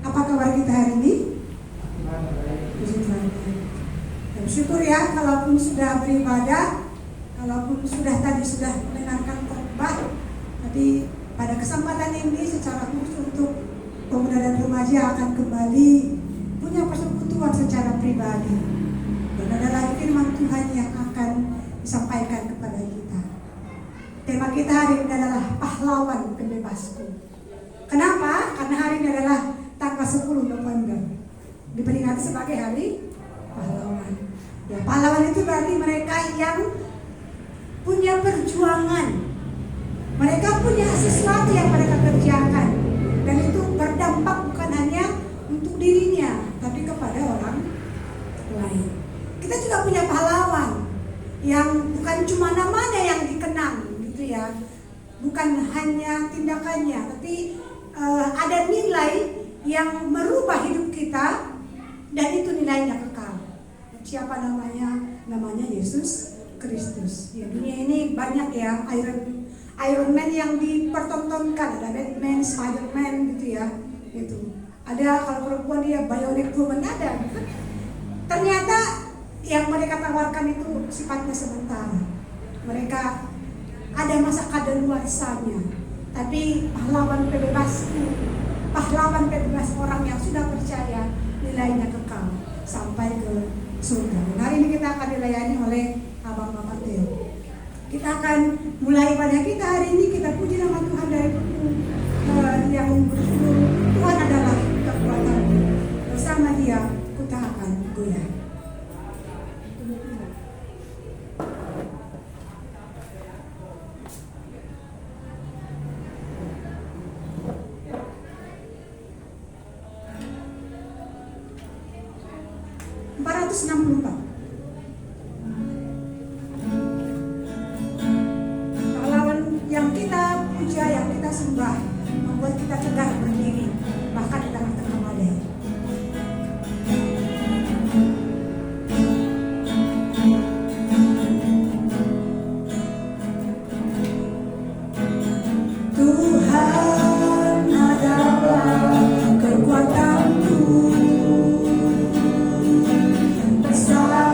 Apa kabar kita hari ini? Puji Tuhan. Ya, bersyukur ya, kalaupun sudah beribadah, kalaupun tadi sudah mendengarkan khotbah, tapi pada kesempatan ini secara khusus untuk pemuda dan remaja akan kembali punya persekutuan secara pribadi. Dan ada lagi firman Tuhan yang akan disampaikan kepada kita. Tema kita hari ini adalah pahlawan pembebasku. Kenapa? Karena hari ini adalah tanggal 10 November, diperingati sebagai hari pahlawan. Ya, pahlawan itu berarti mereka yang punya perjuangan, mereka punya sesuatu yang mereka kerjakan, dan itu berdampak bukan hanya untuk dirinya, tapi kepada orang lain. Kita juga punya pahlawan yang bukan cuma namanya yang dikenang, gitu ya, bukan hanya tindakannya, tapi ada nilai yang merubah hidup kita, dan itu nilainya kekal. Siapa namanya? Namanya Yesus Kristus. Ya, dunia ini banyak ya Iron Man yang dipertontonkan, ada Batman, Spiderman gitu ya. Gitu. Ada kalau perempuan dia Bionic Woman ada. Ternyata yang mereka tawarkan itu sifatnya sementara. Mereka ada masa kadaluarsanya. Tapi pahlawan pembebasku, pahlawan pembebas orang yang sudah percaya, nilainya kekal sampai ke surga. Dan hari ini kita akan dilayani oleh Abang Bapak Theo. Kita akan mulai pada kita hari ini, kita puji nama Tuhan dari buku yang berjudul Tuhan adalah kekuatanku. Bersama Dia ku tak akan goyah. Pahlawan yang kita puja, yang kita sembah, membuat kita tegar berdiri bahkan di tengah-tengah badai. Tuhan adalah kekuatanku. Besar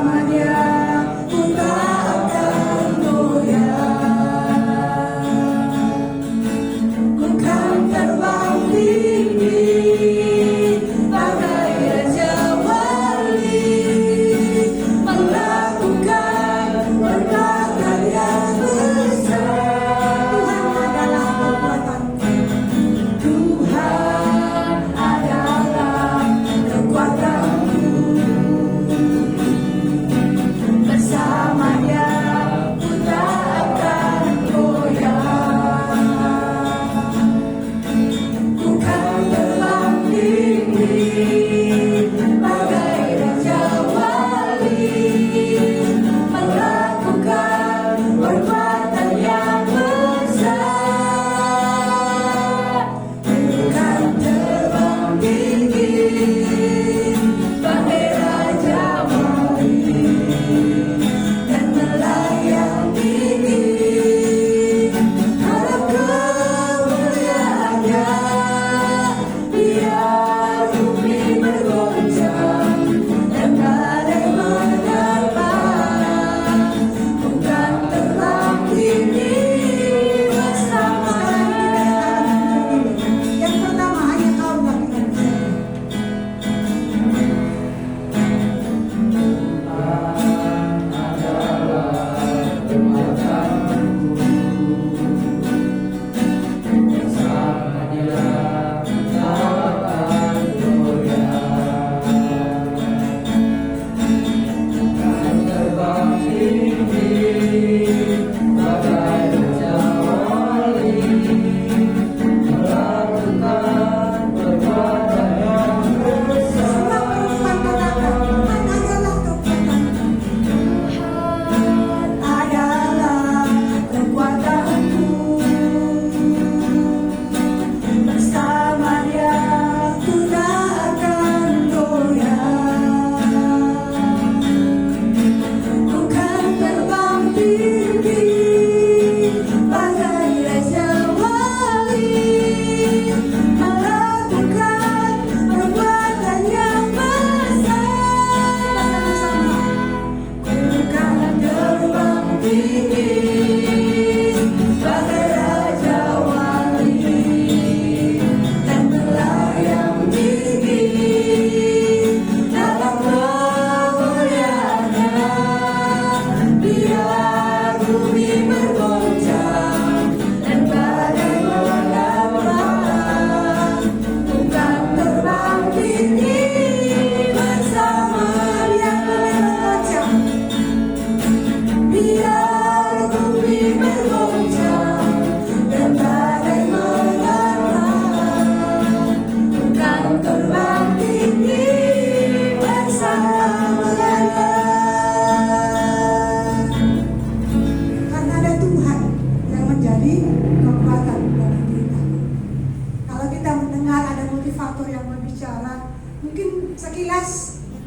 berbicara, mungkin sekilas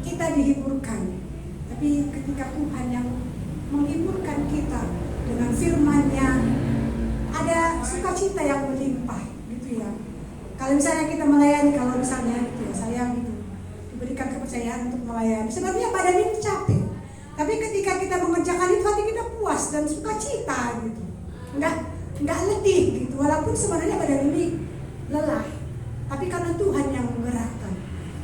kita dihiburkan, tapi ketika Tuhan yang menghiburkan kita dengan firman-Nya, ada sukacita yang melimpah gitu ya. Kalau misalnya kita melayani, kalau misalnya gitu ya, saya gitu diberikan kepercayaan untuk melayani, sebenarnya badan ini capek, tapi ketika kita mengerjakan itu hati kita puas dan sukacita gitu, nggak letih gitu, walaupun sebenarnya badan ini lelah, tapi karena Tuhan yang menggerakkan,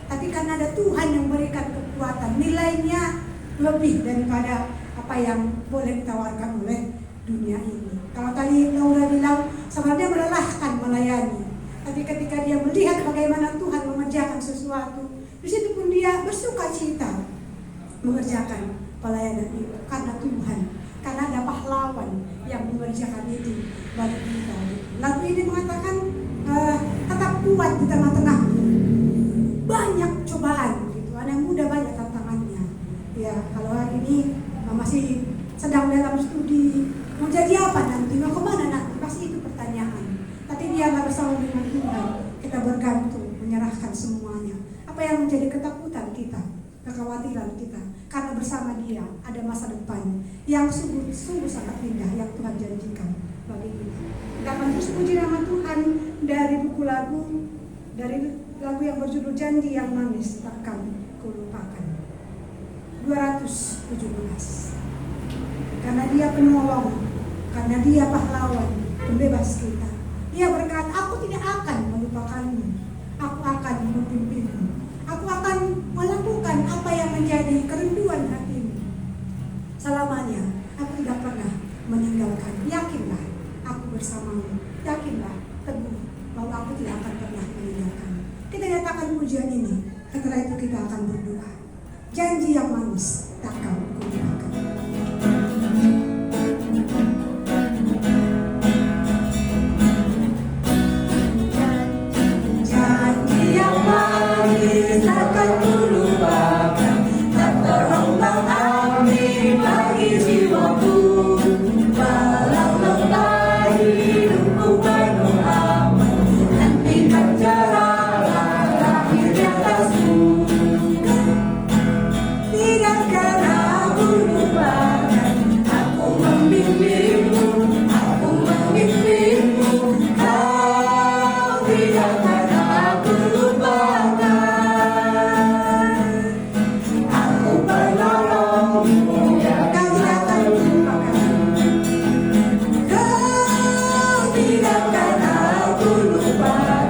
tapi karena ada Tuhan yang memberikan kekuatan, nilainya lebih daripada apa yang boleh ditawarkan oleh dunia ini. Kalau tadi Laura bilang sebenarnya melelahkan melayani, tapi ketika dia melihat bagaimana Tuhan mengerjakan sesuatu, di situ pun dia bersukacita mengerjakan pelayanan itu karena Tuhan, karena ada pahlawan yang mengerjakan itu bagi kita. Lagu ini mengatakan tetap kuat di tengah-tengah banyak cobaan gitu. Anak muda banyak tantangannya. Ya, kalau hari ini masih sedang dalam studi, mau jadi apa nanti, mau kemana nanti, pasti itu pertanyaan. Tapi biarlah bersama dengan Tuhan kita bergantung, menyerahkan semuanya. Apa yang menjadi ketakutan kita, kekhawatiran kita, karena bersama Dia ada masa depan yang sungguh sangat indah yang Tuhan janjikan bagi kita. Kita akan terus puji nama Tuhan dari buku lagu, dari lagu yang berjudul Janji yang Manis Takkan Kulupakan. 217. Karena Dia penolong, karena Dia pahlawan, pembebas kita. Dia berkata, aku tidak akan melupakanmu, aku akan memimpinmu, aku akan melakukan apa yang menjadi kerinduan hatimu. Selamanya aku tidak pernah meninggalkan. Yakinlah, aku bersamamu. Yakinlah, teguh, bahwa aku tidak akan pernah meninggalkan. Kita nyatakan pujian ini, setelah itu kita akan berdoa. Janji yang manis takkan kulupakan. Janji yang manis takkan kulupakan, tak terombang-ambing bagi jiwaku. Walau lemah hidupku penuh aman, nantikan jalan terakhir di atasku. Tidakkan aku lupakan, aku membimbingmu, aku memimpinmu. Kau tidakkan aku lupakan, aku penolongmu, kau tidakkan lupakan. Kau tidakkan aku lupakan,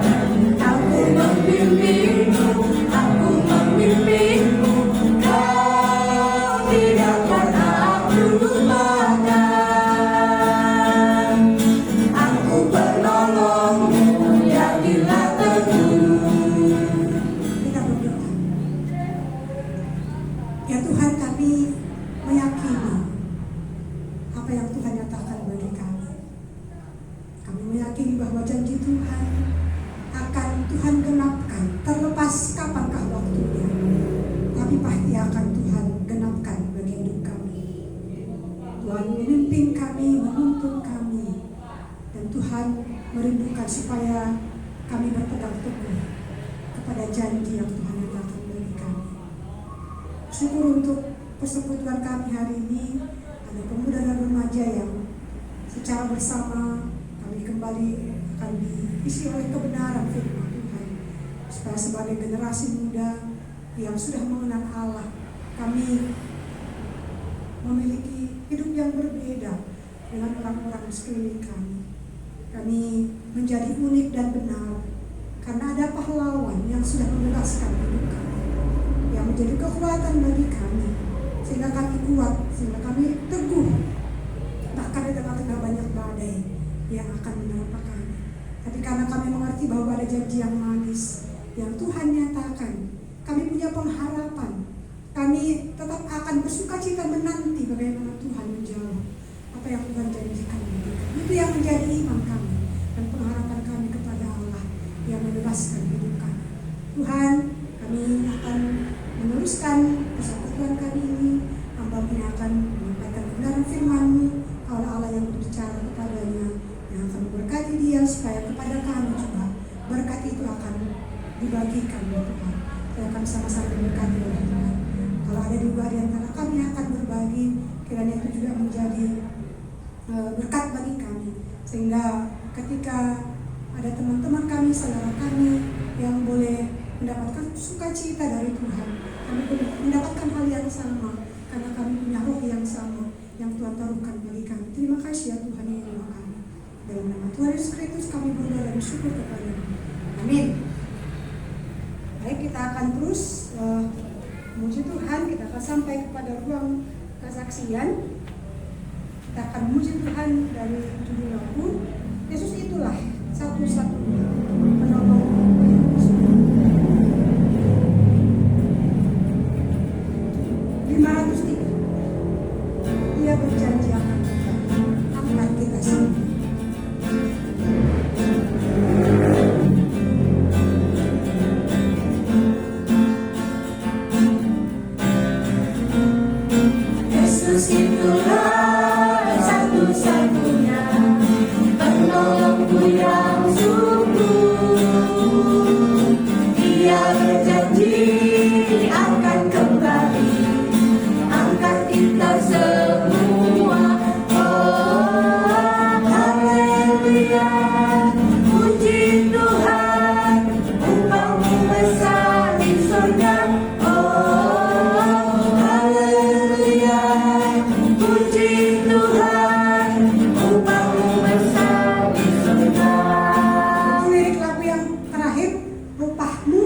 aku membimbingmu, aku memimpinmu. Kau tidakkan aku lupakan, aku penolongmu, yakinlah teguh. Kita berdoa. Ya Tuhan, kami meyakini apa yang Tuhan nyatakan bagi kami. Kami meyakini bahwa janji Tuhan akan Tuhan genapkan, terlepas kapankah waktunya, tapi pasti akan Tuhan genapkan bagi hidup kami. Tuhan memimpin kami, menuntun kami, dan Tuhan merindukan supaya kami berpegang teguh kepada janji yang Tuhan nyatakan bagi kami. Syukur untuk persekutuan kami hari ini, ada pemuda dan remaja yang secara bersama kami kembali akan diisi oleh kebenaran firman Tuhan, supaya sebagai generasi muda yang sudah mengenal Allah, kami memiliki hidup yang berbeda dengan orang-orang di sekeliling kami. Kami menjadi unik dan benar karena ada pahlawan yang sudah membebaskan hidup kami, yang menjadi kekuatan bagi kami, sehingga kami kuat, sehingga kami teguh bahkan di tengah-tengah banyak badai yang akan menerpa kami. Tapi karena kami mengerti bahwa ada janji yang manis yang Tuhan nyatakan, kami punya pengharapan. Kami tetap akan bersukacita menanti bagaimana Tuhan menjawab apa yang Tuhan janjikan bagi kami. Itu yang menjadi iman kami dan pengharapan kami kepada Allah yang membebaskan hidup kami. Tuhan, kami akan meneruskan persekutuan kami ini. Hamba-Mu akan menyampaikan kebenaran firman-Mu. Kalau Allah yang berbicara kepadanya, yang akan memberkati dia supaya kepada kami juga berkat itu akan dibagikan ya Tuhan. Saya akan sama-sama diberkati oleh Tuhan. Kalau ada juga di antara kami yang akan berbagi, kiranya itu juga menjadi berkat bagi kami, sehingga ketika ada teman-teman kami, saudara kami yang boleh mendapatkan sukacita dari Tuhan, kami boleh mendapatkan hal yang sama karena kami punya roh yang sama yang Tuhan taruhkan bagi kami. Terima kasih ya Tuhan yang doa kami. Dalam nama Tuhan Yesus Kristus kami berdoa dan bersyukur kepada-Mu. Amin. Baik, kita akan terus memuji Tuhan. Kita akan sampai kepada ruang kesaksian. Kita akan memuji Tuhan dari judul lagu Yesus itulah satu-satunya penolong yang suci. 503. Dia berjanji akan angkat kita semua. Yesus itulah satu-satunya penolongku yang sungguh. Dia berjanji akan kembali angkat kita semua. Oh, haleluya, puji Tuhan, upah-Mu besar di surga. Oh, haleluya, puji Tuhan, upah-Mu besar di surga. Itu lirik lagu yang terakhir, upah-Mu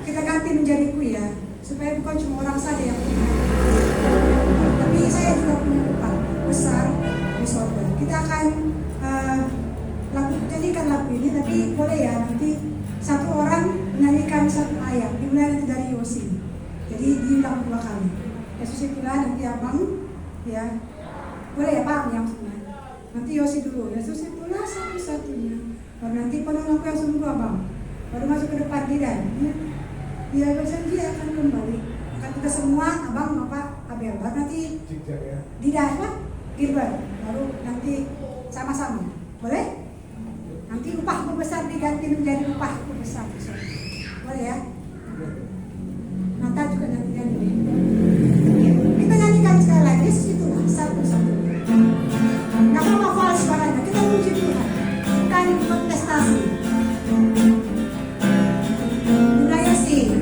kita ganti menjadi ku ya, supaya bukan cuma orang saja yang punya, tapi saya juga punya upah besar di surga. Kita akan jadikan lagu ini, tapi boleh ya nanti satu orang menyanyikan satu ayat, dimulai nanti dari Yosi. Jadi diulang 2 kali. Yesus itulah, nanti abang ya, boleh ya Pak yang senang. Nanti Yosi dulu. Yesus itulah satu-satunya. Baru nanti penolongku yang sungguh abang. Baru masuk ke depan tidak. Dia berjanji akan kembali. Akan kita semua, abang, bapak, Abel. Baru nanti tidak apa? Gilbert. Baru nanti sama-sama. Boleh? Nanti upah besar diganti menjadi upah besar. Boleh ya? Nata juga nanti nyanyi. Kita nyanyikan sekali lagi. Yesus itulah satu-satunya. Nggak apa-apa hafal suaranya. Kita puji Tuhan. Bukan kontestasi. Mulai sih.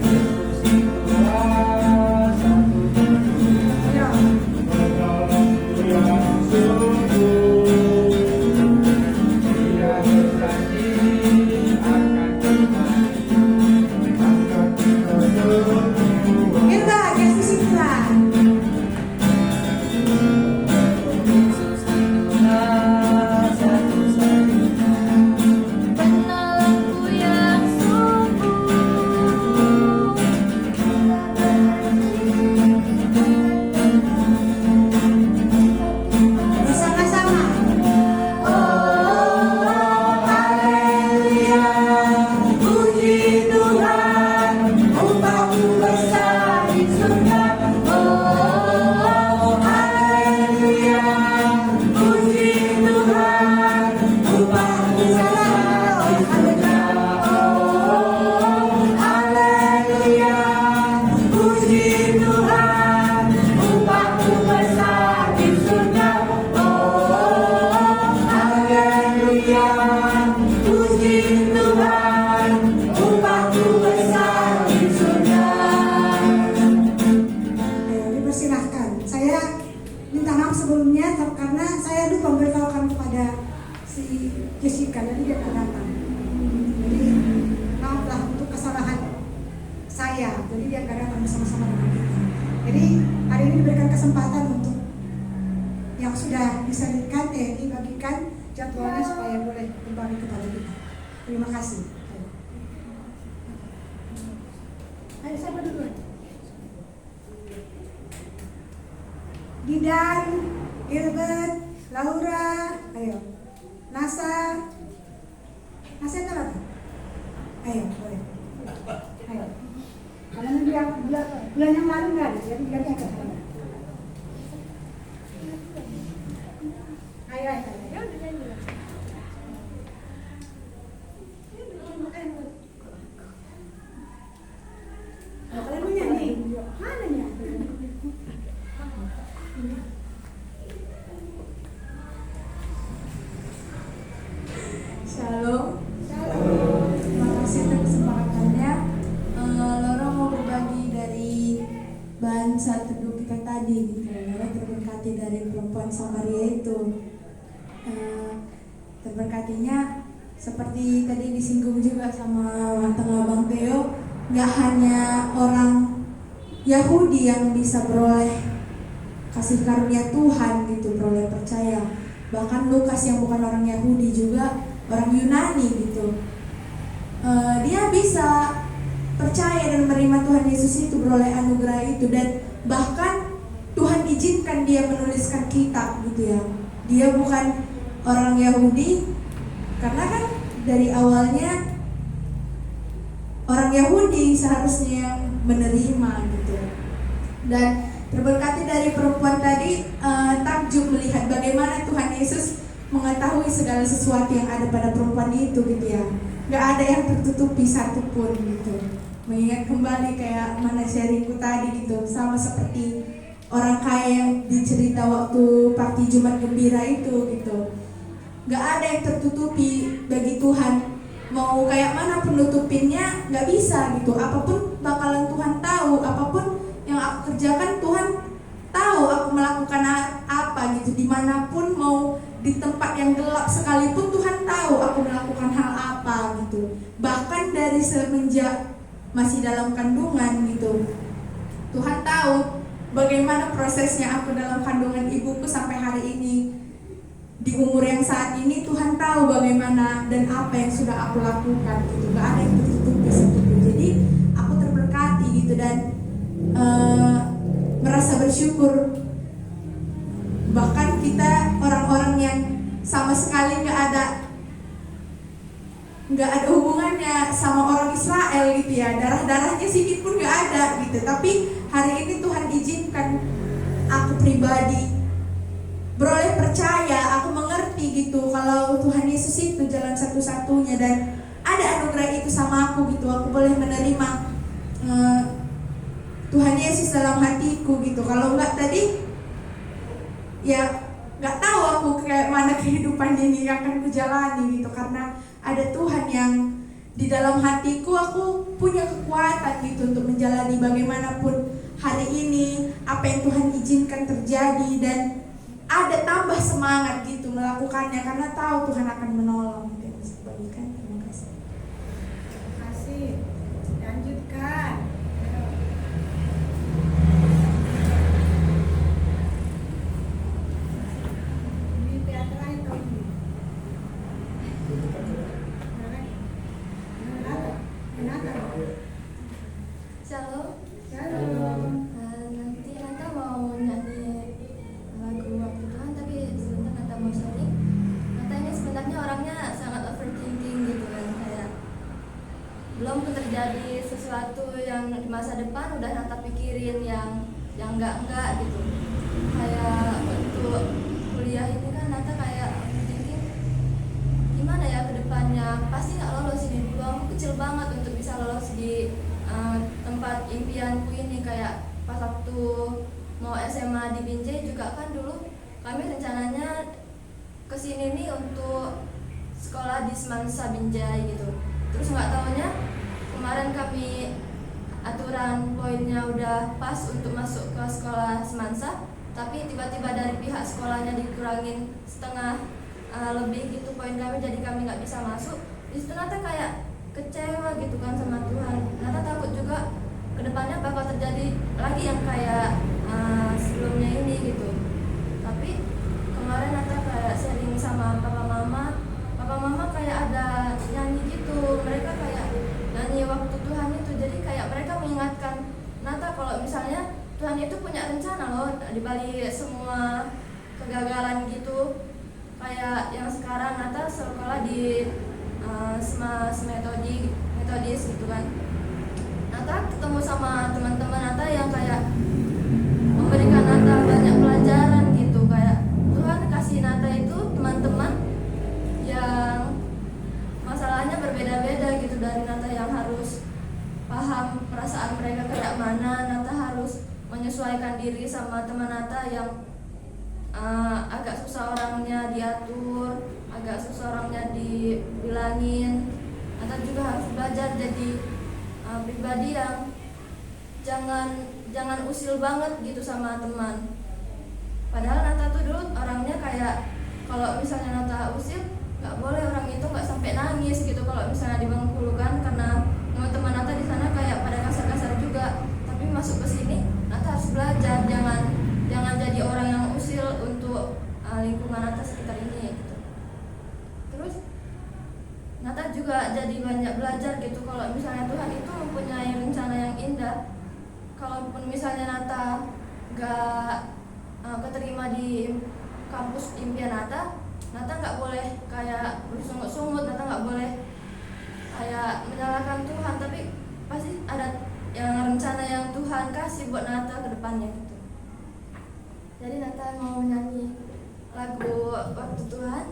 Jessica, jadi dia akan datang. Jadi maaflah untuk kesalahan saya. Jadi dia akan datang bersama-sama dengan kita. Jadi hari ini diberikan kesempatan untuk yang sudah bisa dibagikan jadwalnya supaya boleh kembali kepada kita. Terima kasih. Ayo siapa dulu? Didan, Gilbert, Laura, ayo. Nasa yang apa? Ayo, boleh. Ayo. Karena dia bulan yang lalu nggak ada, jadi ganti agak sana. Ayo. Mana ya? Shalom. Terima kasih atas kesempatannya. Loro mau berbagi dari bahan saat teduh kita tadi gitu. Loro terberkati dari perempuan Samaria itu. Terberkatinya seperti tadi disinggung juga sama tengah Bang Theo, nggak hanya orang Yahudi yang bisa beroleh kasih karunia Tuhan gitu, beroleh percaya. Bahkan Lukas yang bukan orang Yahudi juga orang Yunani gitu, dia bisa percaya dan menerima Tuhan Yesus itu, beroleh anugerah itu. Dan bahkan Tuhan izinkan dia menuliskan kitab gitu ya. Dia bukan orang Yahudi, karena kan dari awalnya orang Yahudi seharusnya yang menerima gitu. Dan terberkati dari perempuan tadi, takjub melihat bagaimana Tuhan Yesus mengetahui segala sesuatu yang ada pada perempuan itu gitu ya. Gak ada yang tertutupi satupun gitu. Mengingat kembali kayak mana sharingku tadi gitu, sama seperti orang kaya yang dicerita waktu party Jumat Gembira itu gitu. Gak ada yang tertutupi bagi Tuhan. Mau kayak mana penutupinnya gak bisa gitu. Apapun bakalan Tuhan tahu, apapun yang aku kerjakan Tuhan tahu aku melakukan apa gitu. Dimanapun, mau di tempat yang gelap sekalipun Tuhan tahu aku melakukan hal apa gitu. Bahkan dari semenjak masih dalam kandungan gitu, Tuhan tahu bagaimana prosesnya aku dalam kandungan ibuku sampai hari ini. Di umur yang saat ini Tuhan tahu bagaimana dan apa yang sudah aku lakukan gitu. Gak ada yang tertutupi satupun. Jadi aku terberkati gitu dan merasa bersyukur. Bahkan kita orang-orang yang sama sekali gak ada hubungannya sama orang Israel gitu ya, darah-darahnya sedikit pun gak ada gitu. Tapi hari ini Tuhan izinkan aku pribadi beroleh percaya, aku mengerti gitu kalau Tuhan Yesus itu jalan satu-satunya, dan ada anugerah itu sama aku gitu. Aku boleh menerima Tuhan Yesus dalam hatiku gitu. Kalau enggak tadi ya nggak tahu aku kayak mana kehidupan ini akan kujalani gitu. Karena ada Tuhan yang di dalam hatiku, aku punya kekuatan gitu untuk menjalani bagaimanapun hari ini, apa yang Tuhan izinkan terjadi, dan ada tambah semangat gitu melakukannya karena tahu Tuhan akan menolong. Itu yang bisa bagikan. Terima kasih. Terima kasih. Lanjutkan. Ini pihak lain kau ini. Shalom. Shalom. Nanti Nata mau nyanyi lagu waktu Tuhan, tapi sebentar Nata mau sharing. Nata ini sebenarnya orangnya sangat overthinking gitu kan, kayak belum terjadi sesuatu yang di masa depan udah Nata pikirin yang enggak gitu. Kayak untuk kuliah ini kan Nata kayak overthinking gimana ya ke depannya, pasti nggak lolos ini. Dulu aku kecil banget untuk bisa lolos di tempat impianku ini. Kayak pas waktu mau SMA di Binjai juga kan dulu kami rencananya kesini nih untuk sekolah di Semansa Binjai gitu. Terus nggak taunya kemarin kami aturan poinnya udah pas untuk masuk ke sekolah Semansa, tapi tiba-tiba dari pihak sekolahnya dikurangin setengah lebih gitu poin kami, jadi kami nggak bisa masuk. Di situ Nata kayak kecewa gitu kan sama Tuhan. Nata takut juga kedepannya bakal terjadi lagi yang kayak sebelumnya ini gitu. Tapi kemarin Nata kayak sharing sama papa mama kayak ada nyanyi gitu. Mereka kayak nyanyi waktu Tuhan itu, jadi kayak mereka mengingatkan Nata kalau misalnya Tuhan itu punya rencana loh di balik semua kegagalan gitu. Kayak yang sekarang Nata sekolah di metodis gitu kan. Nata ketemu sama teman-teman Nata yang kayak memberikan Nata banyak pelajaran gitu. Kayak Tuhan kasih Nata itu teman-teman yang masalahnya berbeda-beda gitu, dari Nata yang harus paham paham perasaan mereka kayak mana. Nata harus menyesuaikan diri sama teman Nata yang agak susah orangnya diatur, agak susah orangnya dibilangin. Nata juga harus belajar jadi pribadi yang jangan usil banget gitu sama teman. Padahal Nata tuh dulu orangnya kayak kalau misalnya Nata usil nggak boleh orang itu nggak sampai nangis gitu kalau misalnya di Bengkulu kan, karena teman-teman Nata di sana kayak pada kasar-kasar juga. Tapi masuk ke sini Nata harus belajar jangan jadi orang yang usil untuk lingkungan Nata sekitar ini gitu. Terus Nata juga jadi banyak belajar gitu kalau misalnya Tuhan itu mempunyai rencana yang indah. Kalaupun misalnya Nata nggak keterima di kampus impian Nata nggak boleh kayak bersungut-sungut, Nata nggak boleh kayak menyalahkan Tuhan, tapi pasti ada yang rencana yang Tuhan kasih buat Nata ke depannya gitu. Jadi Nata mau nyanyi lagu Waktu Tuhan.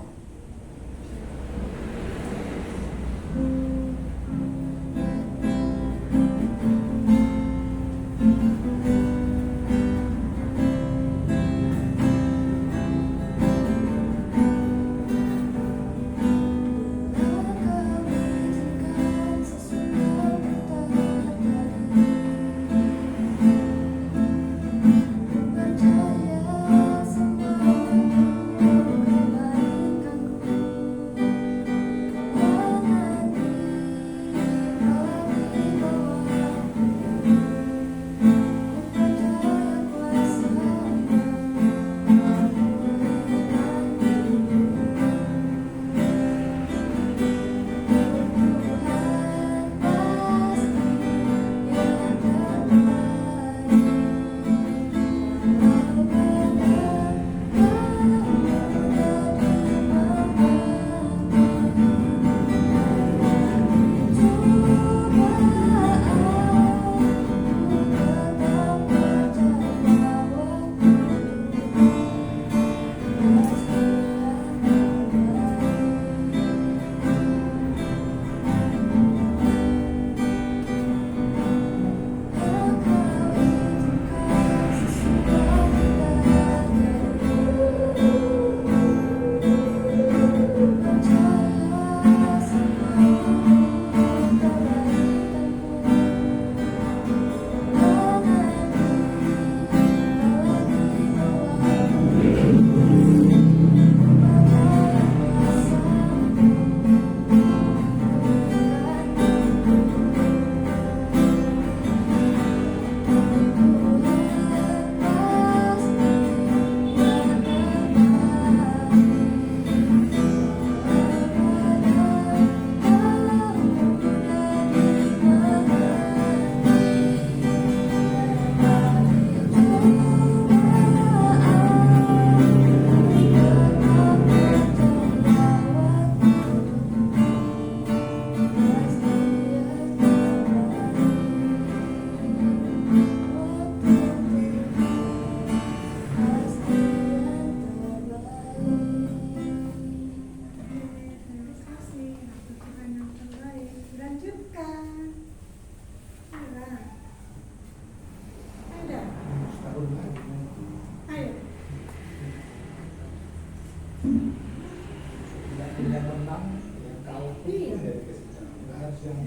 Tidak menang, ya kalau Iya. nggak harus yang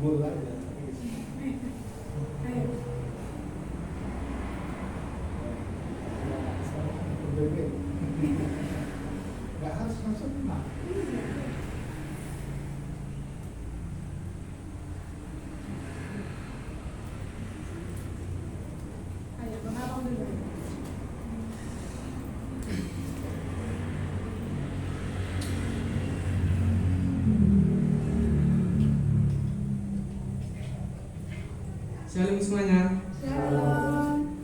gol aja. Ayo. Nggak harus langsung menang. Ayo, Bang Abang dulu. Shalom semuanya. Shalom.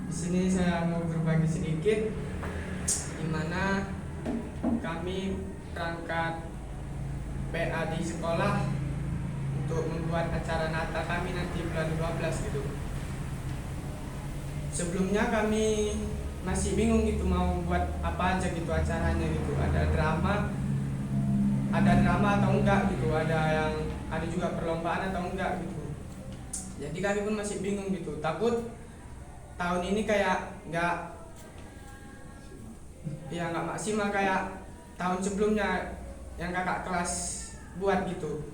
Di sini saya mau berbagi sedikit di mana kami berangkat PA di sekolah untuk membuat acara Natal kami nanti bulan 12 gitu. Sebelumnya kami masih bingung gitu mau buat apa aja gitu acaranya gitu. Ada drama atau enggak gitu. Ada juga perlombaan atau enggak gitu. Jadi kami pun masih bingung gitu, takut tahun ini kayak nggak maksimal kayak tahun sebelumnya yang kakak kelas buat gitu.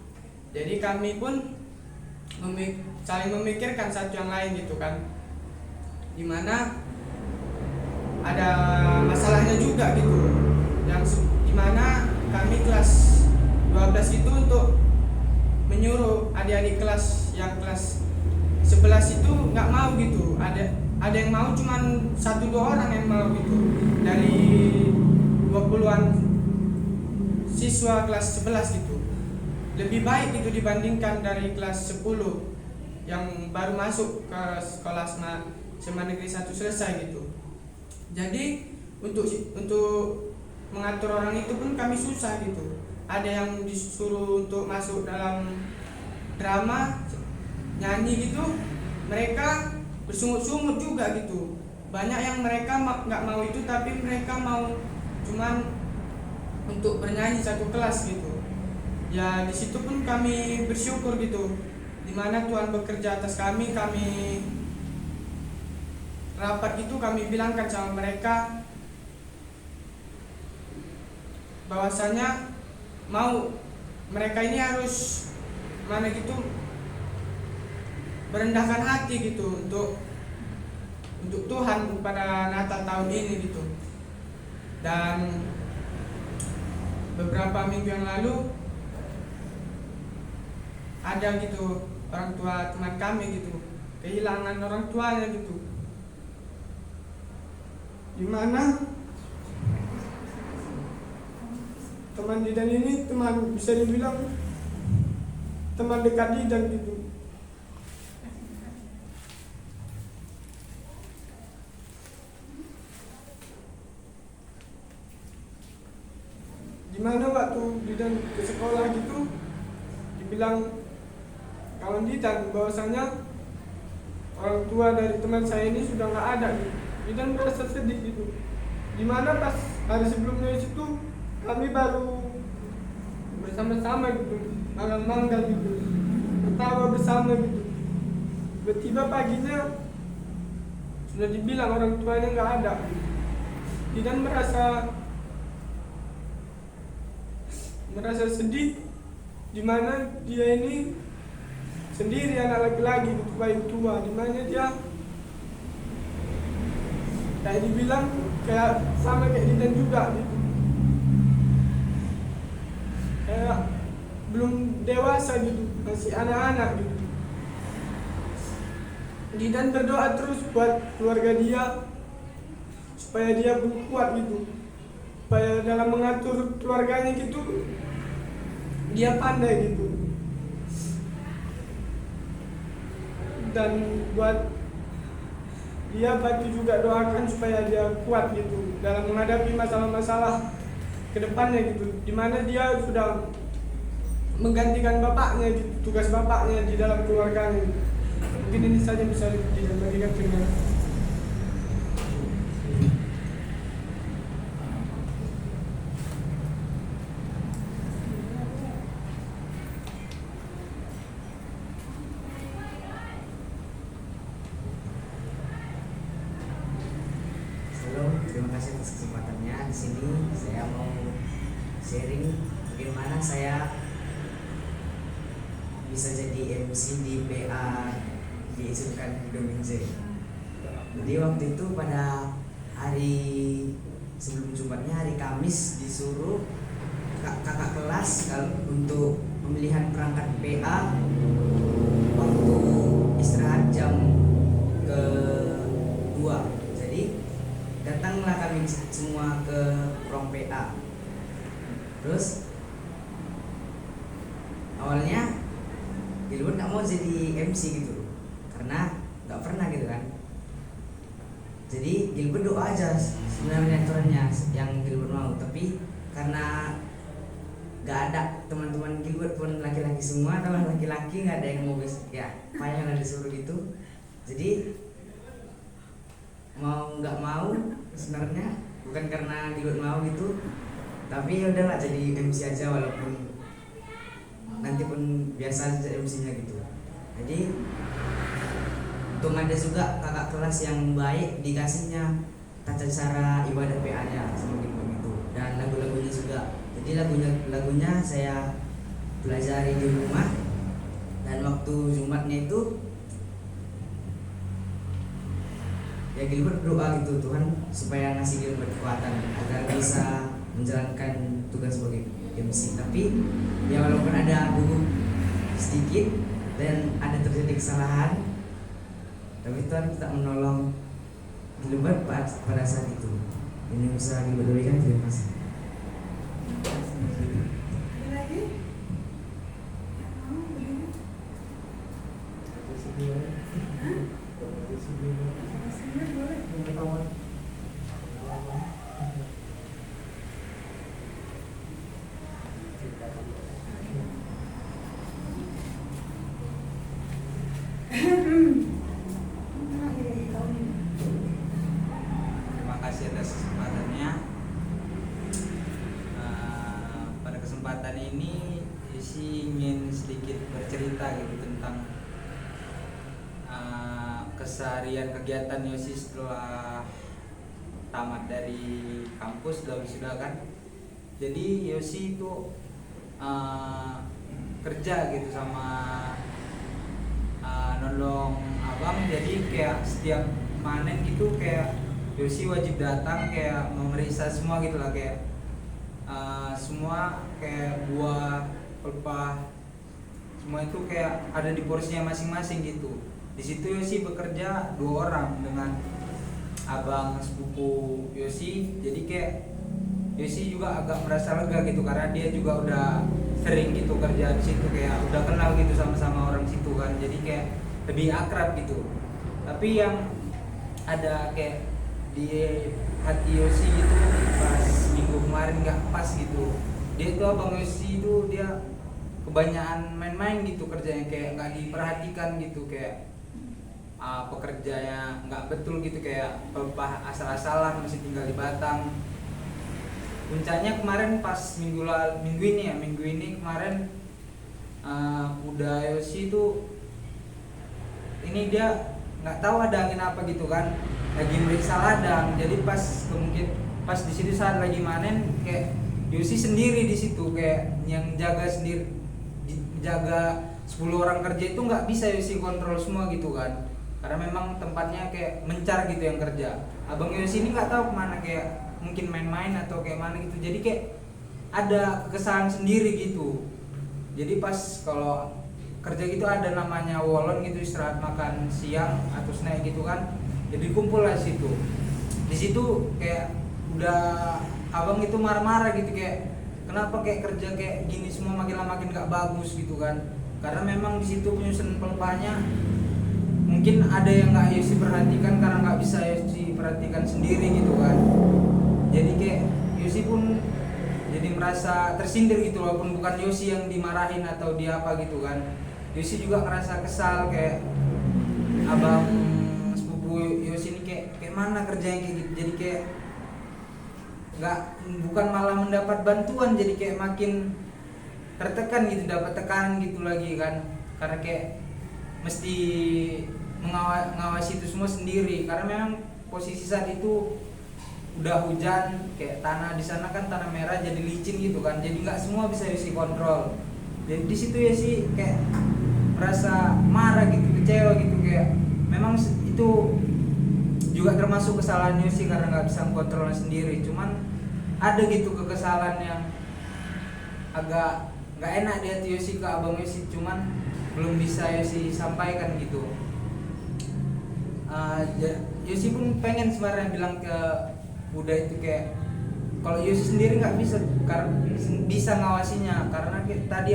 Jadi kami pun saling memikirkan satu yang lain gitu kan, dimana ada masalahnya juga gitu, yang dimana kami kelas 12 itu untuk menyuruh adik-adik kelas yang kelas 11 itu nggak mau gitu. Ada yang mau, cuman 1-2 orang yang mau gitu dari 20-an siswa kelas 11 gitu. Lebih baik itu dibandingkan dari kelas 10 yang baru masuk ke sekolah SMA Negeri 1 selesai gitu. Jadi untuk mengatur orang itu pun kami susah gitu. Ada yang disuruh untuk masuk dalam drama, nyanyi gitu, mereka bersungut-sungut juga gitu. Banyak yang mereka nggak mau itu, tapi mereka mau cuman untuk bernyanyi satu kelas gitu. Ya di situ pun kami bersyukur gitu, dimana Tuhan bekerja atas kami rapat itu kami bilangkan sama mereka bahwasanya mau mereka ini harus merendahkan hati gitu untuk Tuhan pada Natal tahun ini gitu. Dan beberapa minggu yang lalu ada gitu orang tua teman kami gitu kehilangan orang tuanya gitu, dimana teman Didan ini bisa dibilang teman dekat Didan gitu. Dimana waktu Didan ke sekolah gitu dibilang kawan Didan bahwasanya orang tua dari teman saya ini sudah nggak ada gitu. Didan merasa sedih gitu. Dimana pas hari sebelumnya itu kami baru bersama-sama gitu, malam mangga gitu, ketawa bersama gitu. Tiba-tiba paginya sudah dibilang orang tuanya nggak ada. Didan merasa sedih, dimana dia ini sendiri anak laki-laki gitu, bayi tua, dimana dia kayak dibilang kayak sama kayak Didan juga gitu, kayak belum dewasa gitu, masih anak-anak gitu. Didan berdoa terus buat keluarga dia supaya dia kuat gitu, supaya dalam mengatur keluarganya gitu dia pandai gitu. Dan buat dia bantu juga doakan supaya dia kuat gitu dalam menghadapi masalah-masalah kedepannya gitu, dimana dia sudah menggantikan bapaknya gitu, tugas bapaknya di dalam keluarganya gitu. Mungkin ini saja bisa dibagikan dengan Terima kasih atas kesempatannya. Di sini saya mau sharing bagaimana saya bisa jadi MC di PA diizinkan di Dominze. Jadi waktu itu pada hari sebelum Jumatnya, hari Kamis, disuruh kakak kelas untuk pemilihan perangkat PA waktu istirahat jam ke-2. Datanglah kami semua ke ruang PA. Terus awalnya Gilbert nggak mau jadi MC gitu, karena nggak pernah gitu kan. Jadi Gilbert doa aja sebenarnya aturannya yang Gilbert mau, tapi karena nggak ada teman-teman Gilbert pun laki-laki semua, kalau laki-laki nggak ada yang mau ya payahlah disuruh gitu. Jadi mau nggak mau sebenarnya bukan karena Gilbert mau gitu, tapi ya udahlah jadi MC aja, walaupun nanti pun biasa aja MC-nya gitu. Jadi untung ada juga kakak kelas yang baik dikasihnya tata cara ibadah PA-nya sama Gilbert itu, dan lagu-lagunya juga. Jadi lagunya saya pelajari di rumah, dan waktu Jumatnya itu ya Gilbert berdoa gitu, Tuhan supaya ngasih Gilbert kekuatan agar bisa menjalankan tugas sebagai MC. Tapi ya walaupun ada gugup sedikit dan ada terjadi kesalahan, tapi Tuhan tetap menolong Gilbert pada saat itu. Ini bisa Gilbert berikan, terima kasih. Ada lagi? Mau begini? Hah? Rasanya boleh. Terima kasih atas kesempatannya. Pada kesempatan ini Yosi ingin sedikit bercerita gitu tentang keseharian kegiatan Yosi setelah tamat dari kampus, sudah kan. Jadi Yosi itu kerja gitu sama nolong abang. Jadi kayak setiap panen gitu kayak Yosi wajib datang kayak memeriksa semua gitu lah, kayak semua kayak buah, pelepah, semua itu kayak ada di porsinya masing-masing gitu. Di situ Yosi bekerja 2 orang dengan abang sepupu Yosi. Jadi kayak Yosi juga agak merasa lega gitu karena dia juga udah sering gitu kerja di situ, kayak udah kenal gitu sama-sama orang situ kan. Jadi kayak lebih akrab gitu. Tapi yang ada kayak di hati Yosi itu pas minggu kemarin nggak pas gitu. Dia tuh abang Yosi itu dia kebanyakan main-main gitu kerjanya, kayak nggak diperhatikan gitu, kayak pekerjanya nggak betul gitu, kayak pelepah asal-asalan masih tinggal di batang. Puncaknya kemarin pas minggu ini kemarin udah Yosi itu ini dia nggak tahu ada angin apa gitu kan, lagi meriksa ladang. Jadi pas di situ saat lagi manen kayak Yosi sendiri di situ, kayak yang jaga sendiri, jaga 10 orang kerja itu nggak bisa Yosi kontrol semua gitu kan, karena memang tempatnya kayak mencar gitu yang kerja. Abang Yosi ini nggak tahu kemana, kayak mungkin main-main atau kayak mana gitu. Jadi kayak ada kekesalan sendiri gitu. Jadi pas kalau kerja gitu ada namanya wolon gitu, istirahat makan siang atau snack gitu kan. Jadi kumpul lah situ. Di situ kayak udah abang itu marah-marah gitu, kayak kenapa kayak kerja kayak gini semua makin lama makin gak bagus gitu kan. Karena memang di situ penyusunan pelepahnya mungkin ada yang nggak Yosi perhatikan karena nggak bisa Yosi perhatikan sendiri gitu kan. Jadi kayak Yosi pun jadi merasa tersindir gitu, walaupun bukan Yosi yang dimarahin atau dia apa gitu kan. Yosi juga ngerasa kesal, kayak abang sepupu Yosi ini kayak mana kerjanya kayak gitu. Jadi kayak bukan malah mendapat bantuan, jadi kayak makin tertekan gitu, dapat tekanan gitu lagi kan, karena kayak mesti mengawasi itu semua sendiri. Karena memang posisi saat itu udah hujan, kayak tanah di sana kan tanah merah jadi licin gitu kan, jadi nggak semua bisa Yosi kontrol. Jadi di situ Yosi kayak merasa marah gitu, kecewa gitu, kayak memang itu juga termasuk kesalahan Yosi karena nggak bisa kontrolnya sendiri. Cuman ada gitu kekesalan yang agak nggak enak di hati Yosi ke abang Yosi, cuman belum bisa Yosi sampaikan gitu. Yosi pun pengen sebenarnya bilang ke Buddha itu kayak kalau Yosi sendiri nggak bisa ngawasinya, karena tadi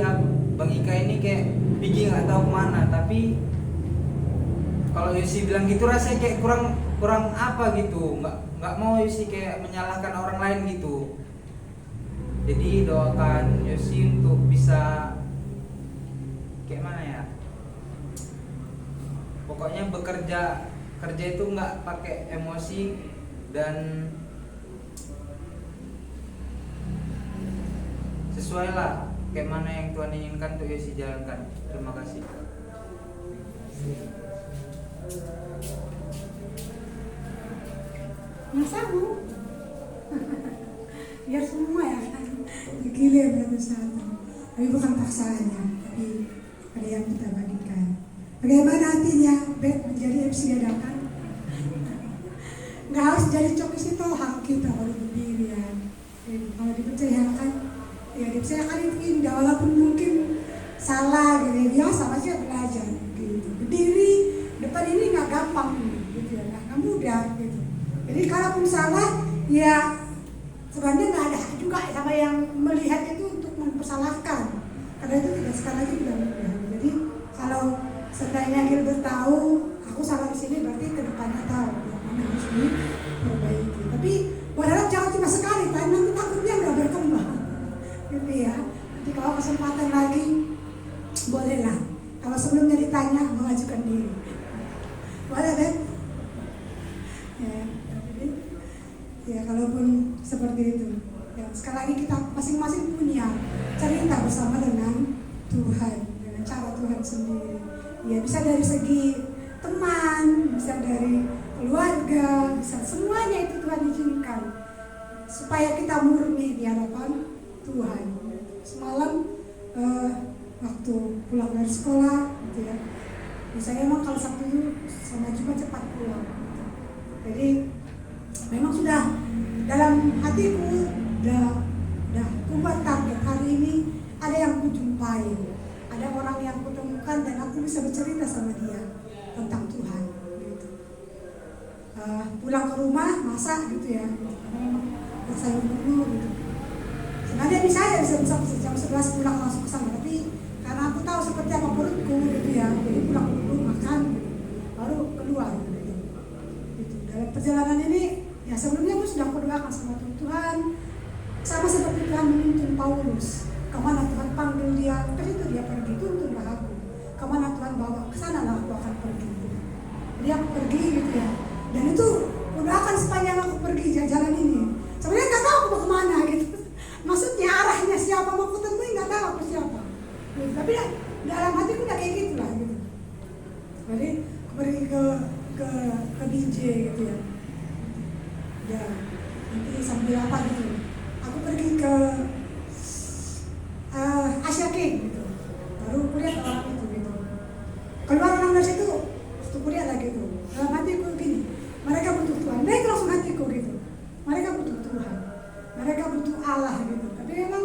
Bang Ika ini kayak Pigi nggak tahu kemana. Tapi kalau Yosi bilang gitu rasanya kayak kurang apa gitu, nggak mau Yosi kayak menyalahkan orang lain gitu. Jadi doakan Yosi untuk bisa kayak mana ya, pokoknya kerja itu nggak pakai emosi dan sesuai lah kayak mana yang Tuhan inginkan untuk Yosi jalankan. Terima kasih. Masamu. Biar semua ya kan digilir satu satu. Tapi bukan paksaannya, tapi ada yang kita bagikan. Bagaimana artinya menjadi MC dadakan? Nggak harus jadi cokis, itu hak kita kalau berdiri ya. Kalau dipercayakan, ya dipercayakan itu indah walaupun mungkin salah gitu. Biasa masih belajar gitu. Berdiri depan ini nggak gampang gitu ya, nggak mudah gitu. Jadi kalaupun salah, ya sebenarnya nggak ada hak juga sama yang melihat itu untuk mempersalahkan. Karena itu tidak sekali lagi tidak mudah. Jadi kalau seandainya Gilbert tahu aku salah di sini, berarti kedepannya tahu yang mana harus diperbaiki. Tapi berharap jangan cuma sekali, tapi nanti takutnya nggak berkembang, gitu ya. Nanti kalau kesempatan lagi, bolehlah. Kalau sebelumnya ditanya, mengajukan diri. Boleh, Beb? Ya, kalaupun seperti itu. Ya, sekali lagi kita masing-masing punya cerita bersama dengan Tuhan, dengan cara Tuhan sendiri. Ya, bisa dari segi teman, bisa dari keluarga, bisa semuanya itu Tuhan izinkan supaya kita murni di hadapan Tuhan. Semalam waktu pulang dari sekolah, gitu ya. Biasanya emang kalau Sabtu itu sama Jumat cepat pulang. Jadi memang sudah dalam hatiku udah kubuat target hari ini ada yang kujumpai, ada orang yang kutemukan dan aku bisa bercerita sama dia tentang Tuhan gitu. Pulang ke rumah masak gitu ya, sayur dulu gitu. Sebenarnya bisa jam 11 pulang langsung ke sana, tapi karena aku tahu seperti apa perutku gitu ya, jadi pulang dulu makan gitu, baru keluar gitu. Dalam perjalanan ini ya sebelumnya aku sudah berdoakan sama Tuhan, sama seperti Tuhan menuntun Paulus, kemana Tuhan panggil dia, ke situ dia pergi, tuntunlah aku. Kemana Tuhan bawa, ke sana lah aku akan pergi. Jadi aku pergi gitu ya, dan itu doakan sepanjang aku pergi jalan ini. Sebenarnya nggak tahu aku mau kemana gitu. Maksudnya arahnya siapa mau ketemu nggak tahu aku siapa. Gitu. Tapi ya, dalam hatiku udah kayak gitu lah gitu. Jadi aku pergi ke DJ gitu ya. Ya, nanti sambil apa gitu. Aku pergi ke Asia King gitu. Baru kuliah orang itu gitu. Keluar orang dari situ, waktu kuliah lagi gitu. Dalam hatiku gini, mereka butuh Tuhan. Nah itu langsung hatiku gitu. Mereka butuh Tuhan. Mereka butuh Allah gitu. Tapi memang,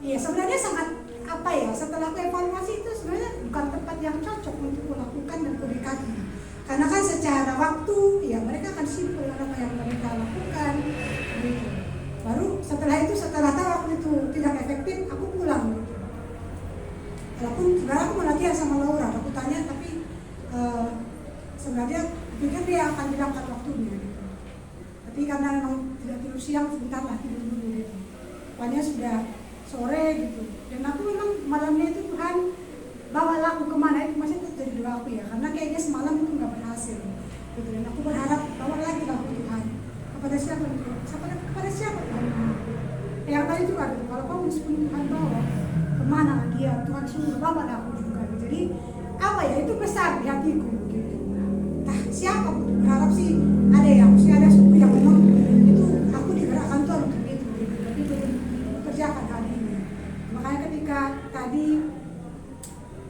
ya sebenarnya sangat apa ya? Setelah aku evaluasi itu sebenarnya bukan tempat yang cocok untuk melakukan dan kudekati. Karena kan secara waktu, ya mereka akan simpel apa yang mereka lakukan. Gitu. Baru setelah itu, setelah tahu aku itu tidak efektif, aku pulang gitu. Walaupun sebenarnya aku mau latihan sama Laura, aku tanya tapi sebenarnya pikir dia akan dilangkat waktunya gitu. Tapi karena memang tidak tidur siang, sebentar lah tidur dulu gitu. Pokoknya sudah sore gitu. Dan aku memang malamnya itu Tuhan bawalah aku kemana, itu masih terjadi doa aku ya. Karena kayaknya semalam itu nggak berhasil gitu. Dan aku berharap bawa lagi lah Tuhan. Kepada siapa gitu? Kepada siapa Tuhan? Yang tadi juga gitu. Kalau Paulus pun Tuhan bawa kemana dia, Tuhan suruh bawa aku juga gitu. Jadi apa ya, itu besar di hatiku gitu. Nah siapa berharap sih ada ya, mesti ada suku yang memang itu aku digerakkan Tuhan untuk itu gitu. Tapi belum kerjakan hari ini. Makanya ketika tadi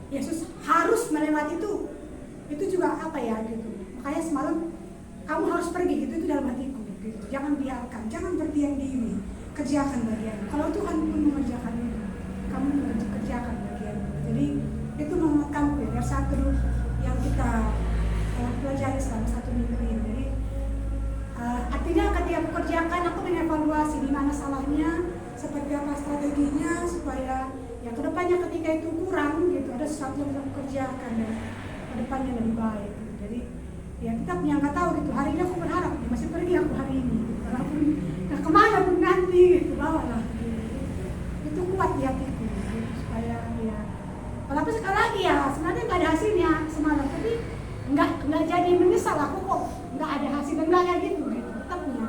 Yesus harus melewati itu juga apa ya gitu. Makanya semalam kamu harus pergi gitu, itu dalam hatiku gitu. Jangan biarkan, jangan berdiam diri, kerjakan bagian. Kalau Tuhan pun mengerjakan itu, kamu kerjakan bagian. Jadi itu menguatkanku ya, dari satu yang kita pelajari selama 1 minggu ini. Jadi artinya ketika aku kerjakan, aku mengevaluasi di mana salahnya, seperti apa strateginya supaya ya kedepannya ketika itu kurang gitu, ada sesuatu yang bisa aku kerjakan dan kedepannya lebih baik gitu. Jadi ya kita punya nggak tahu gitu, hari ini aku berharap ya masih pergi aku hari ini gitu. Walaupun nah kemana pun nanti gitu, bawalah gitu. Itu kuat di hatiku gitu, supaya ya walaupun sekali lagi ya sebenarnya nggak ada hasilnya semalam, tapi nggak jadi menyesal aku kok nggak ada hasil dan nggak kayak gitu gitu. Tetapnya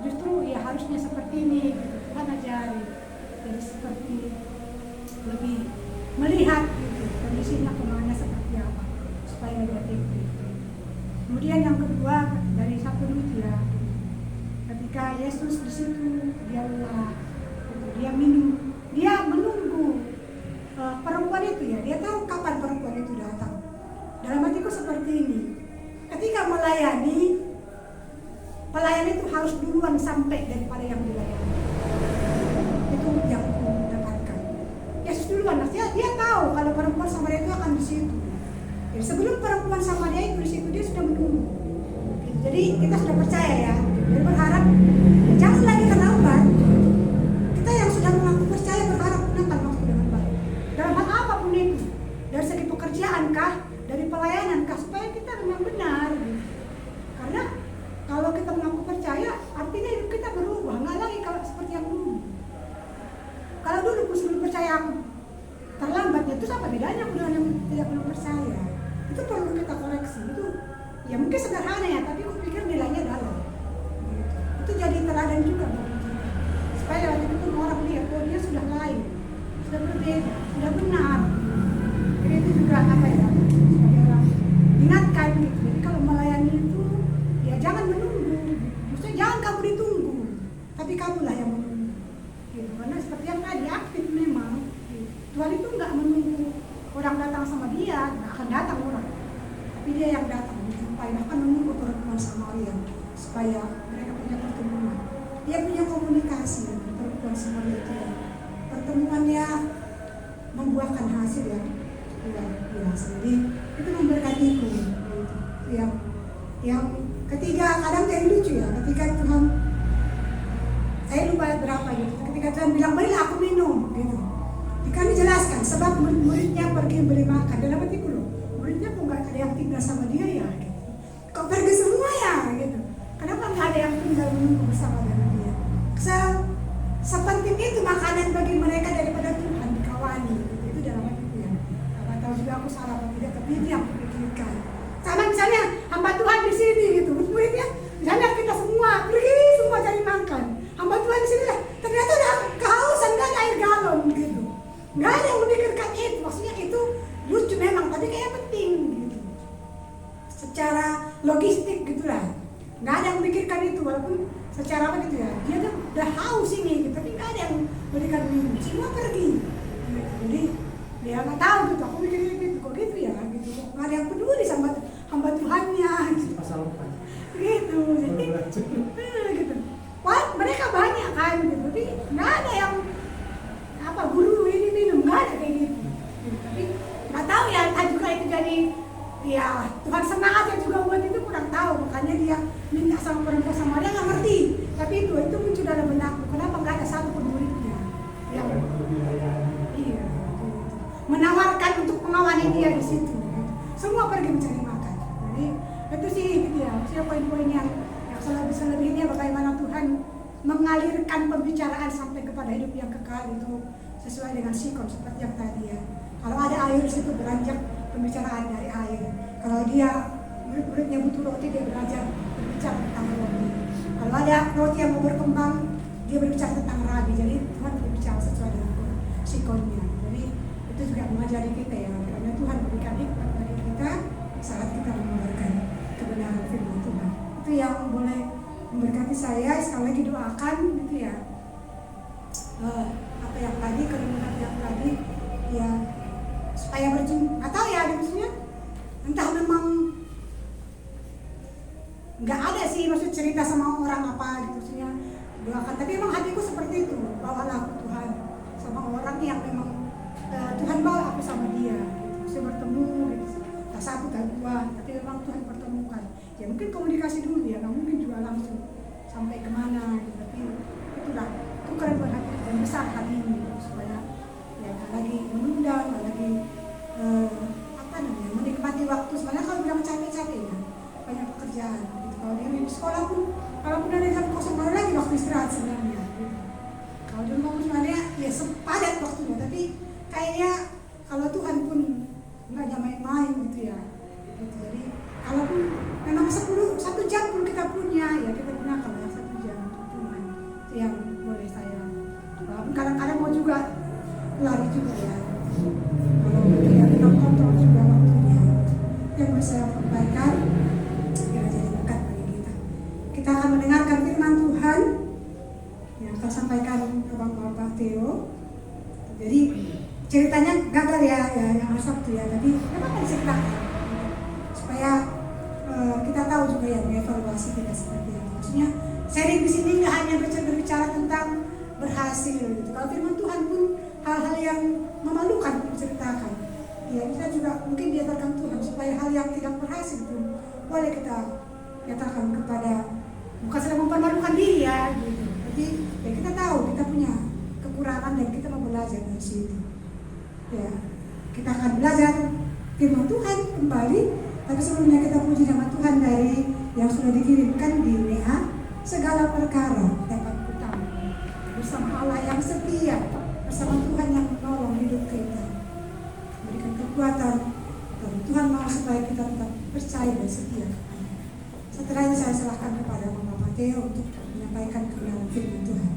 justru ya harusnya seperti ini gitu, Tuhan ajari. Jadi seperti lebih melihat gitu, kondisinya kemana seperti apa supaya lebih efektif. Kemudian yang kedua dari 1 Ruth ya, Ketika Yesus di situ, dia lelah, dia minum, dia menunggu perempuan itu ya, dia tahu kapan perempuan itu datang. Dalam hatiku seperti ini, ketika melayani, pelayan itu harus duluan sampai daripada yang dilayani. Itu yang aku dapatkan. Yesus duluan, artinya dia tahu kalau perempuan Samaria itu akan di situ. Jadi sebelum perempuan Samaria itu di situ, dia sudah menunggu. Jadi kita sudah percaya ya, dan berharap jangan lagi terlambat. Kita yang sudah mengaku percaya berharap gunakan waktu dengan baik. Dalam hal apapun itu, dari segi pekerjaan kah, dari pelayanan kah, supaya kita memang benar. Karena kalau kita mengaku percaya, artinya hidup kita berubah, nggak lagi kalau seperti yang dulu. Kalau dulu sebelum percaya aku terlambatnya, itu apa bedanya aku dengan yang tidak belum percaya? Itu perlu kita koreksi. Itu ya mungkin sederhana ya, tapi aku pikir nilainya dalam. Itu jadi teladan juga bagi kita. Supaya lewat itu orang lihat, oh dia sudah lain, sudah berbeda, sudah benar. Jadi itu juga apa ya? Sebagai orang ingatkan gitu. Jadi kalau melayani itu ya jangan menunggu. Maksudnya jangan kamu ditunggu, tapi kamulah yang menunggu. Gitu. Karena seperti yang tadi aktif memang. Gitu. Tuhan itu nggak menunggu orang datang sama dia, nggak akan datang orang. Tapi dia yang datang, menjumpai, bahkan menunggu perempuan Samaria supaya mereka punya pertemuan. Dia punya komunikasi dengan perempuan Samaria itu. Pertemuannya membuahkan hasil yang luar biasa. Jadi itu memberkatiku. Yang ketiga, kadang jadi lucu ya, ketika Tuhan, saya lupa berapa gitu, ketika Tuhan bilang berilah aku minum gitu. Kami jelaskan sebab muridnya pergi beli makan. Dalam hatiku loh, muridnya kok nggak ada yang tinggal sama dia ya? Gitu. Kok pergi semua ya? Gitu. Kenapa nggak ada yang tinggal menunggu bersama dengan dia? Sepenting itu makanan bagi mereka daripada Tuhan dikawani. Gitu. Itu dalam hatiku ya. Nggak tahu juga aku salah atau tidak, tapi itu yang aku pikirkan. Sama misalnya hamba Tuhan di sini gitu, muridnya, misalnya kita semua pergi semua cari makan. Hamba Tuhan di sini lah, ternyata udah kehausan nggak ada air galon gitu. Nggak ada yang memikirkan itu, maksudnya itu lucu memang, tapi kayaknya penting gitu. Secara logistik gitulah, nggak ada yang memikirkan itu, walaupun secara apa gitu ya, dia tuh udah haus ini gitu, tapi nggak ada yang memberikan minum, semua pergi. Gitu. Jadi dia nggak tahu gitu, aku mikirnya gitu, kok gitu ya, gitu, kok nggak ada yang peduli sama hamba Tuhannya, gitu. Pasal 4. Gitu, jadi gitu. Wah, mereka banyak kan, gitu, tapi nggak ada yang apa guru ini minum, nggak ada kayak gitu. Tapi nggak tahu ya, entah juga itu jadi ya Tuhan senang aja juga buat itu, kurang tahu, makanya dia minta sama perempuan sama dia nggak ngerti. Tapi itu muncul dalam benakku, kenapa nggak ada satu pun muridnya yang iya menawarkan untuk mengawani dia di situ. Semua pergi mencari makan. Jadi itu sih gitu ya, maksudnya poin-poin yang selebihnya bagaimana Tuhan mengalirkan pembicaraan sampai kepada hidup yang kekal itu sesuai dengan sikon seperti yang tadi ya. Kalau ada air di situ beranjak pembicaraan dari air. Kalau dia murid-muridnya butuh roti, dia belajar berbicara tentang roti. Kalau ada roti yang mau berkembang, dia berbicara tentang rabi. Jadi Tuhan berbicara sesuai dengan sikonnya. Jadi itu juga mengajari kita ya, karena Tuhan berikan hikmat bagi kita saat kita mendengarkan kebenaran firman Tuhan. Itu yang boleh memberkati saya. Sekali lagi doakan gitu ya, apa yang tadi, kerendahan yang tadi ya, supaya berjumpa, nggak tahu ya, maksudnya entah memang nggak ada sih maksud cerita sama orang apa gitu, maksudnya doakan, tapi memang hatiku seperti itu, bawalah aku Tuhan sama orang yang memang Tuhan bawa aku sama dia gitu. Saya bertemu gitu, tak satu tak dua, tapi memang Tuhan pertemukan ya, mungkin komunikasi dulu ya, nggak mungkin juga langsung sampai kemana gitu. Tapi itulah, itu keren banget dan besar hati ini gitu, supaya ya nggak lagi menunda, nggak lagi menikmati waktu. Sebenarnya kalau bilang capek-capek ya, banyak pekerjaan gitu. Kalau di sekolah pun, kalaupun ada jam kosong baru lagi waktu istirahat sebenarnya gitu. Kalau di rumah pun sebenarnya ya sepadat waktunya, tapi kayaknya kalau Tuhan pun nggak main-main gitu ya gitu. Jadi kalaupun memang 1 jam pun kita punya ya, kita gunakan ya 1 jam untuk Tuhan. Itu yang boleh saya, walaupun kadang-kadang mau juga lari juga ya, kalau ya kita kontrol juga waktunya. Yang bisa saya sampaikan kira jadi berkat bagi kita. Kita akan mendengarkan firman Tuhan. yang akan sampaikan Bapak Theo. Jadi ceritanya gagal ya yang hari Sabtu ya, tapi memang akan diceritakan supaya kita tahu juga ya mengevaluasi tidak seperti itu. Maksudnya sharing di sini nggak hanya berbicara tentang berhasil gitu. Kalau firman Tuhan pun hal-hal yang memalukan diceritakan. Ya kita juga mungkin diajarkan Tuhan supaya hal yang tidak berhasil pun boleh kita katakan kepada, bukan sedang mempermalukan diri ya gitu. Tapi ya kita tahu kita punya kekurangan dan kita mau belajar dari situ. Ya kita akan belajar firman Tuhan kembali. Tapi sebelumnya kita puji nama Tuhan dari yang sudah dikirimkan di WA. Segala perkara dapat kutahu bersama Allah yang setia, bersama Tuhan yang menolong hidup kita, berikan kekuatan. Dan Tuhan mau supaya kita tetap percaya dan setia kepada. Setelah ini saya serahkan kepada Bapak Theo untuk menyampaikan kebenaran firman Tuhan.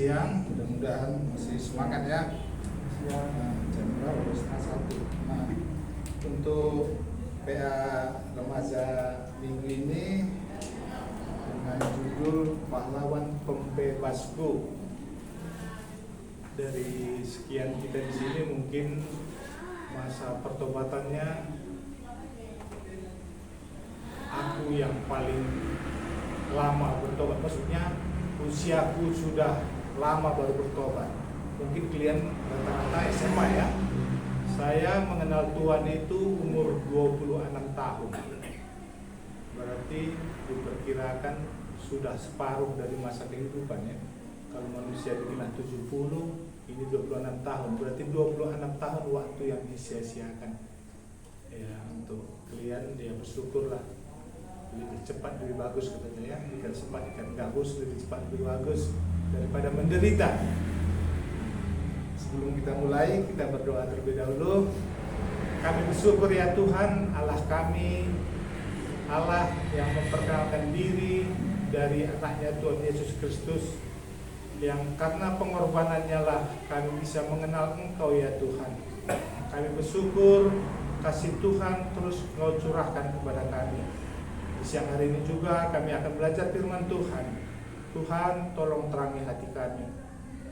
siang, mudah-mudahan masih semangat ya. Siang jam berapa? 1:30. Nah, untuk PA remaja minggu ini dengan judul Pahlawan Pembebasku. Dari sekian kita di sini mungkin masa pertobatannya aku yang paling lama bertobat, maksudnya usiaku sudah lama baru bertobat. Mungkin kalian rata-rata SMA ya. Saya mengenal Tuhan itu umur 26 tahun. Berarti diperkirakan sudah separuh dari masa kehidupan ya. Kalau manusia dibilang 70, Ini 26 tahun, berarti 26 tahun waktu yang disia-siakan. Ya, untuk kalian dia bersyukurlah. Lebih cepat lebih bagus katanya ya. Ikan cepat ikan gabus lebih cepat lebih bagus daripada menderita. Sebelum kita mulai, kita berdoa terlebih dahulu. Kami bersyukur ya Tuhan, Allah kami, Allah yang memperkenalkan diri dari anaknya Tuhan Yesus Kristus, yang karena pengorbanannya lah kami bisa mengenal Engkau ya Tuhan. Kami bersyukur kasih Tuhan terus Engkau curahkan kepada kami. Di siang hari ini juga kami akan belajar firman Tuhan. Tuhan tolong terangi hati kami,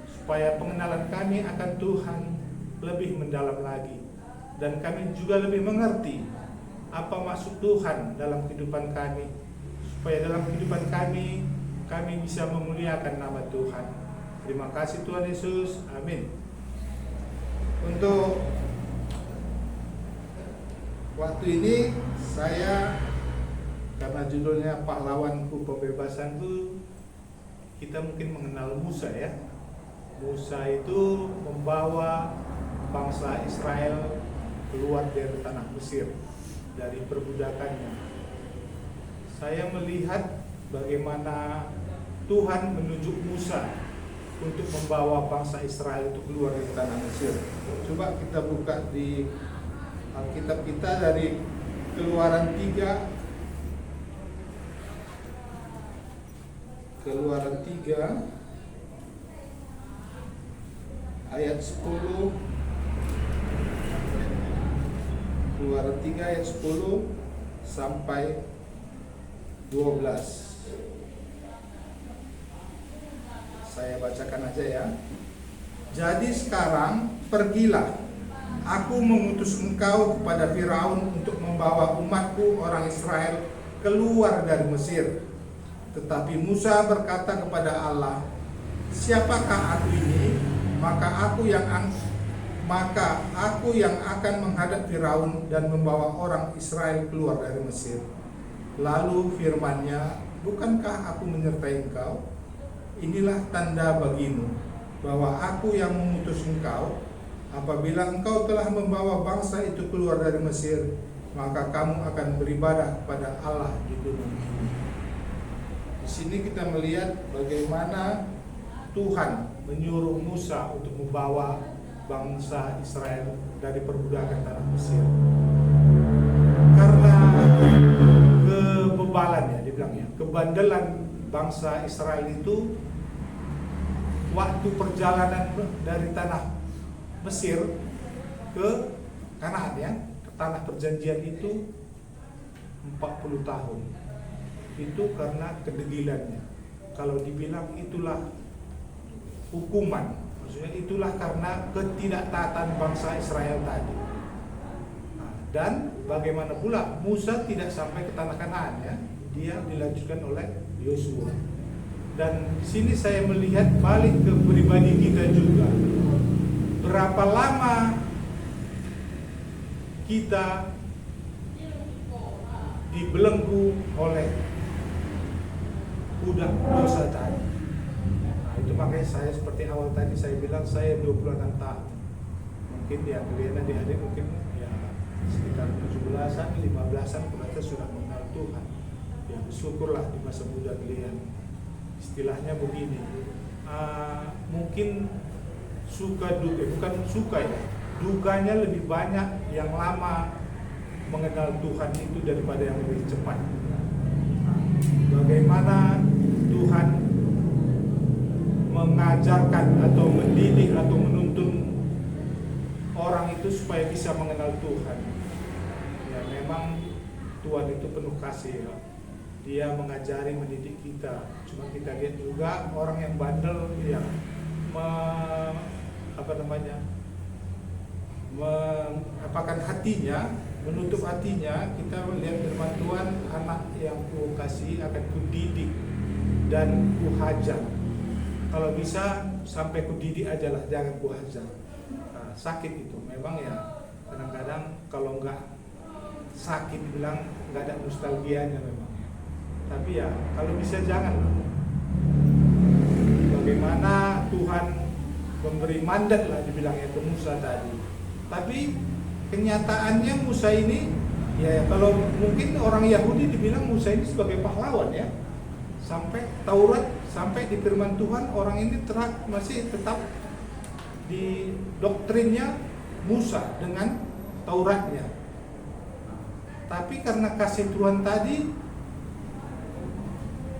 supaya pengenalan kami akan Tuhan lebih mendalam lagi, dan kami juga lebih mengerti apa maksud Tuhan dalam kehidupan kami, supaya dalam kehidupan kami bisa memuliakan nama Tuhan. Terima kasih Tuhan Yesus, amin. Untuk waktu ini saya, karena judulnya Pahlawanku Pembebasanku, kita mungkin mengenal Musa ya. Musa itu membawa bangsa Israel keluar dari tanah Mesir, dari perbudakannya. Saya melihat bagaimana Tuhan menunjuk Musa untuk membawa bangsa Israel itu keluar dari tanah Mesir. Coba kita buka di Alkitab kita dari Keluaran 3 ayat 10. Keluaran 3 ayat 10 sampai 12. Saya bacakan aja ya. Jadi sekarang pergilah, aku mengutus engkau kepada Firaun untuk membawa umatku orang Israel keluar dari Mesir. Tetapi Musa berkata kepada Allah, siapakah aku ini? Maka aku yang akan menghadap Firaun dan membawa orang Israel keluar dari Mesir. Lalu firman-Nya, bukankah aku menyertai engkau? Inilah tanda bagimu bahwa aku yang mengutus engkau. Apabila engkau telah membawa bangsa itu keluar dari Mesir, maka kamu akan beribadah kepada Allah di gunung ini. Di sini kita melihat bagaimana Tuhan menyuruh Musa untuk membawa bangsa Israel dari perbudakan tanah Mesir. Karena kebebalan ya, dibilangnya, kebandelan bangsa Israel itu, waktu perjalanan dari tanah Mesir ke Kanaan ya, ke tanah perjanjian itu 40 tahun. Itu karena kedegilannya. Kalau dibilang itulah hukuman, maksudnya itulah karena ketidaktaatan bangsa Israel tadi. Nah, dan bagaimana pula Musa tidak sampai ke tanah Kanaan ya, dia dilanjutkan oleh Yosua. Dan sini saya melihat balik ke pribadi kita juga. Berapa lama kita dibelenggu oleh budak dosa tadi. Nah, itu makanya saya seperti awal tadi saya bilang saya 26 tahun. Mungkin ya kalian adik-adik mungkin ya sekitar 17-an, 15-an mereka sudah mengenal Tuhan. Ya bersyukurlah di masa muda kalian. Istilahnya begini, mungkin suka duka, bukan suka ya, dukanya lebih banyak yang lama mengenal Tuhan itu daripada yang lebih cepat. Bagaimana Tuhan mengajarkan atau mendidik atau menuntun orang itu supaya bisa mengenal Tuhan. Ya memang Tuhan itu penuh kasih ya. Dia mengajari, mendidik kita. Cuma kita lihat juga orang yang bandel yang mengapakan hatinya, menutup hatinya. Kita melihat firman Tuhan, anak yang ku kasih akan ku didik dan ku hajar. Kalau bisa sampai ku didik aja lah, jangan ku hajar. Nah, sakit itu memang ya. Kadang-kadang kalau enggak sakit bilang enggak ada nostalgianya memang. Tapi ya kalau bisa jangan. Bagaimana Tuhan memberi mandat lah dibilangnya ke Musa tadi. Tapi kenyataannya Musa ini, ya kalau mungkin orang Yahudi dibilang Musa ini sebagai pahlawan ya. Sampai Taurat, sampai di firman Tuhan orang ini masih tetap di doktrinnya Musa dengan Tauratnya. Tapi karena kasih Tuhan tadi,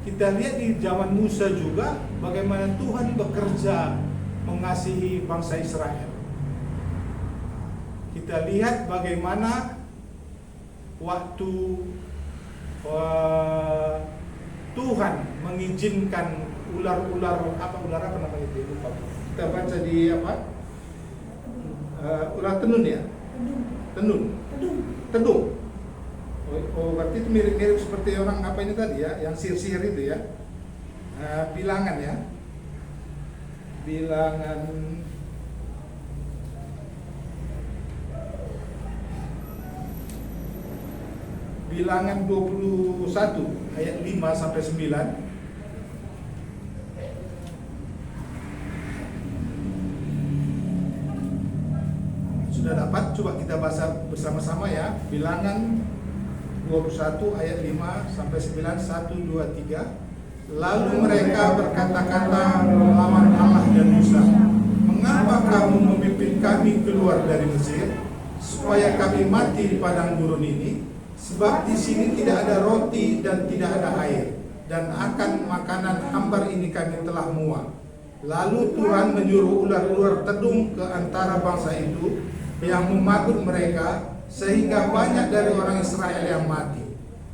kita lihat di zaman Musa juga bagaimana Tuhan bekerja mengasihi bangsa Israel. Kita lihat bagaimana waktu Tuhan mengizinkan ular apa namanya itu, lupa. Kita baca di apa? Ular tenun ya? Tedung. Oh, berarti itu mirip-mirip seperti orang apa ini tadi ya, yang sihir-sihir itu ya. Bilangan ya. Bilangan 21 ayat 5 sampai 9. Sudah dapat? Coba kita baca bersama-sama ya. Bilangan 21 ayat 5 sampai 9, 1, 2, 3. Lalu mereka berkata-kata melawan Allah dan Musa, "Mengapa kamu memimpin kami keluar dari Mesir, supaya kami mati di padang gurun ini? Sebab di sini tidak ada roti dan tidak ada air, dan akan makanan hambar ini kami telah muak." Lalu Tuhan menyuruh ular-ular tedung ke antara bangsa itu yang memagut mereka, sehingga banyak dari orang Israel yang mati.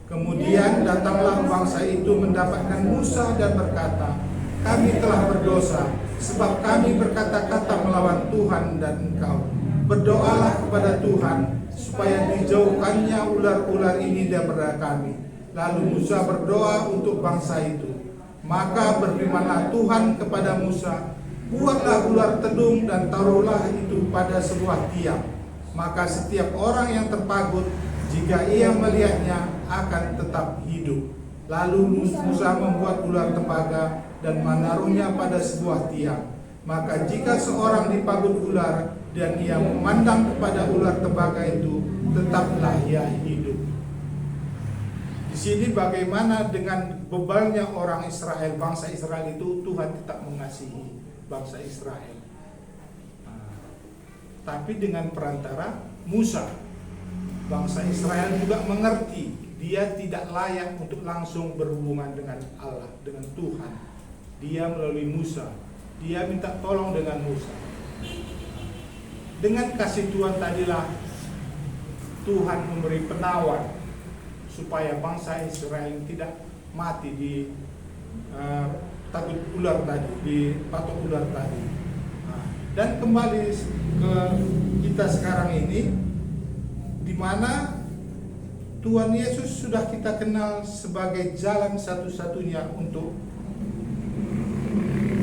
Kemudian datanglah bangsa itu mendapatkan Musa dan berkata, "Kami telah berdosa, sebab kami berkata-kata melawan Tuhan dan engkau. Berdoalah kepada Tuhan, supaya dijauhkannya ular-ular ini daripada kami." Lalu Musa berdoa untuk bangsa itu. Maka berfirmanlah Tuhan kepada Musa, "Buatlah ular tedung dan taruhlah itu pada sebuah tiang. Maka setiap orang yang terpagut, jika ia melihatnya, akan tetap hidup." Lalu Musa membuat ular tembaga dan menaruhnya pada sebuah tiang. Maka jika seorang dipagut ular dan ia memandang kepada ular tembaga itu, tetaplah ia hidup. Di sini bagaimana dengan bebalnya orang Israel, bangsa Israel itu, Tuhan tetap mengasihi bangsa Israel. Tapi dengan perantara Musa, bangsa Israel juga mengerti dia tidak layak untuk langsung berhubungan dengan Allah, dengan Tuhan. Dia melalui Musa, dia minta tolong dengan Musa. Dengan kasih Tuhan tadilah Tuhan memberi penawar supaya bangsa Israel tidak mati di takut ular tadi, di patok ular tadi. Dan kembali ke kita sekarang ini, di mana Tuhan Yesus sudah kita kenal sebagai jalan satu-satunya untuk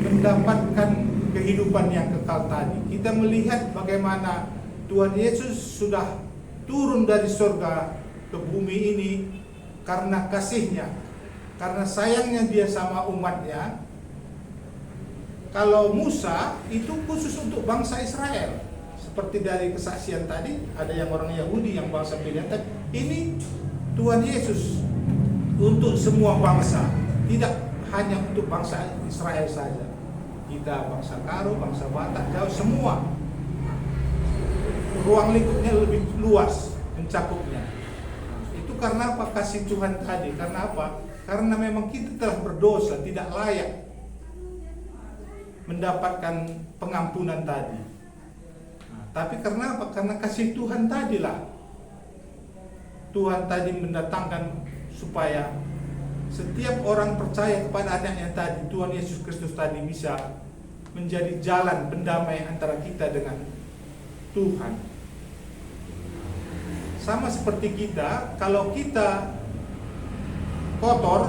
mendapatkan kehidupan yang kekal tadi. Kita melihat bagaimana Tuhan Yesus sudah turun dari surga ke bumi ini karena kasihnya, karena sayangnya dia sama umatnya. Kalau Musa itu khusus untuk bangsa Israel, seperti dari kesaksian tadi, ada yang orang Yahudi yang bangsa pilihan. Ini Tuhan Yesus untuk semua bangsa, tidak hanya untuk bangsa Israel saja. Kita bangsa Karo, bangsa Batak, Jawa, semua. Ruang lingkupnya lebih luas mencakupnya. Itu karena apa? Kasih Tuhan tadi. Karena apa? Karena memang kita telah berdosa, tidak layak mendapatkan pengampunan tadi. Tapi karena apa? Karena kasih Tuhan tadilah Tuhan tadi mendatangkan supaya setiap orang percaya kepada anaknya tadi, Tuhan Yesus Kristus tadi, bisa menjadi jalan pendamai antara kita dengan Tuhan. Sama seperti kita, kalau kita kotor,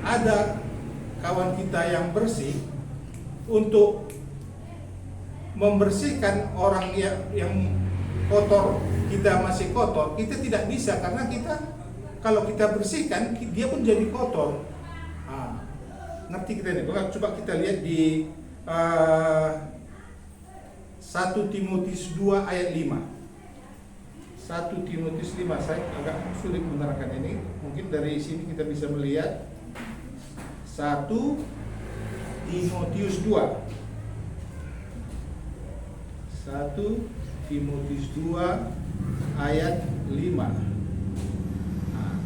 ada kawan kita yang bersih, untuk membersihkan orang yang kotor, kita masih kotor, kita tidak bisa, karena kita, kalau kita bersihkan, dia pun jadi kotor. ngerti kita ini. Coba kita lihat di 1 Timotius 2 ayat 5. 1 Timotius 5, saya agak sulit menerangkan ini. Mungkin dari sini kita bisa melihat 1 Timotius 2. 1 Timotius 2 ayat 5. Nah,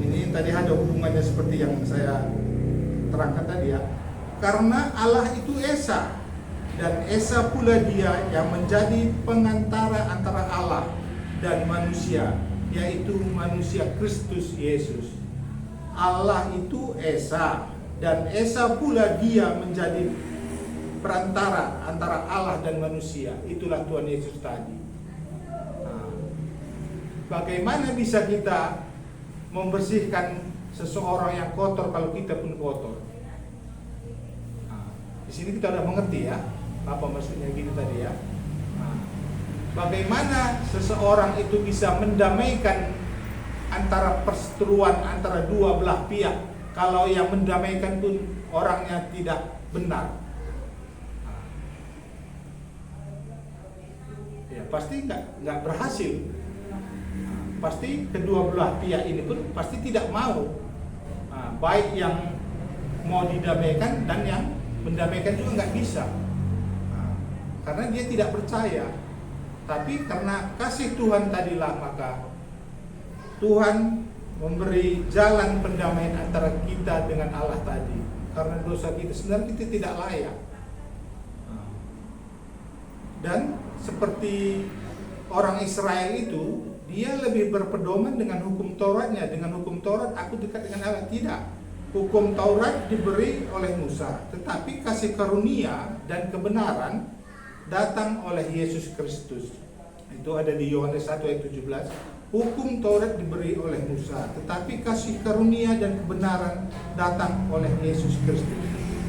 ini tadi ada hubungannya seperti yang saya terangkan tadi ya. Karena Allah itu Esa, dan Esa pula Dia yang menjadi pengantara antara Allah dan manusia, yaitu manusia Kristus Yesus. Allah itu Esa, dan Esa pula Dia menjadi perantara antara Allah dan manusia. Itulah Tuhan Yesus tadi. Nah, bagaimana bisa kita membersihkan seseorang yang kotor kalau kita pun kotor? Nah, di sini kita udah mengerti ya apa maksudnya gini tadi ya. Nah, bagaimana seseorang itu bisa mendamaikan antara perseteruan antara dua belah pihak kalau yang mendamaikan pun orangnya tidak benar? Ya pasti nggak berhasil. Pasti kedua belah pihak ini pun pasti tidak mau. Baik yang mau didamaikan dan yang mendamaikan juga nggak bisa. Karena dia tidak percaya. Tapi karena kasih Tuhan tadilah, maka Tuhan memberi jalan pendamaian antara kita dengan Allah tadi. Karena dosa kita sebenarnya kita tidak layak. Dan seperti orang Israel itu, dia lebih berpedoman dengan hukum Tauratnya. Dengan hukum Taurat aku dekat dengan Allah. Tidak. Hukum Taurat diberi oleh Musa, tetapi kasih karunia dan kebenaran datang oleh Yesus Kristus. Itu ada di Yohanes 1 ayat 17. Hukum Taurat diberi oleh Musa, tetapi kasih karunia dan kebenaran datang oleh Yesus Kristus.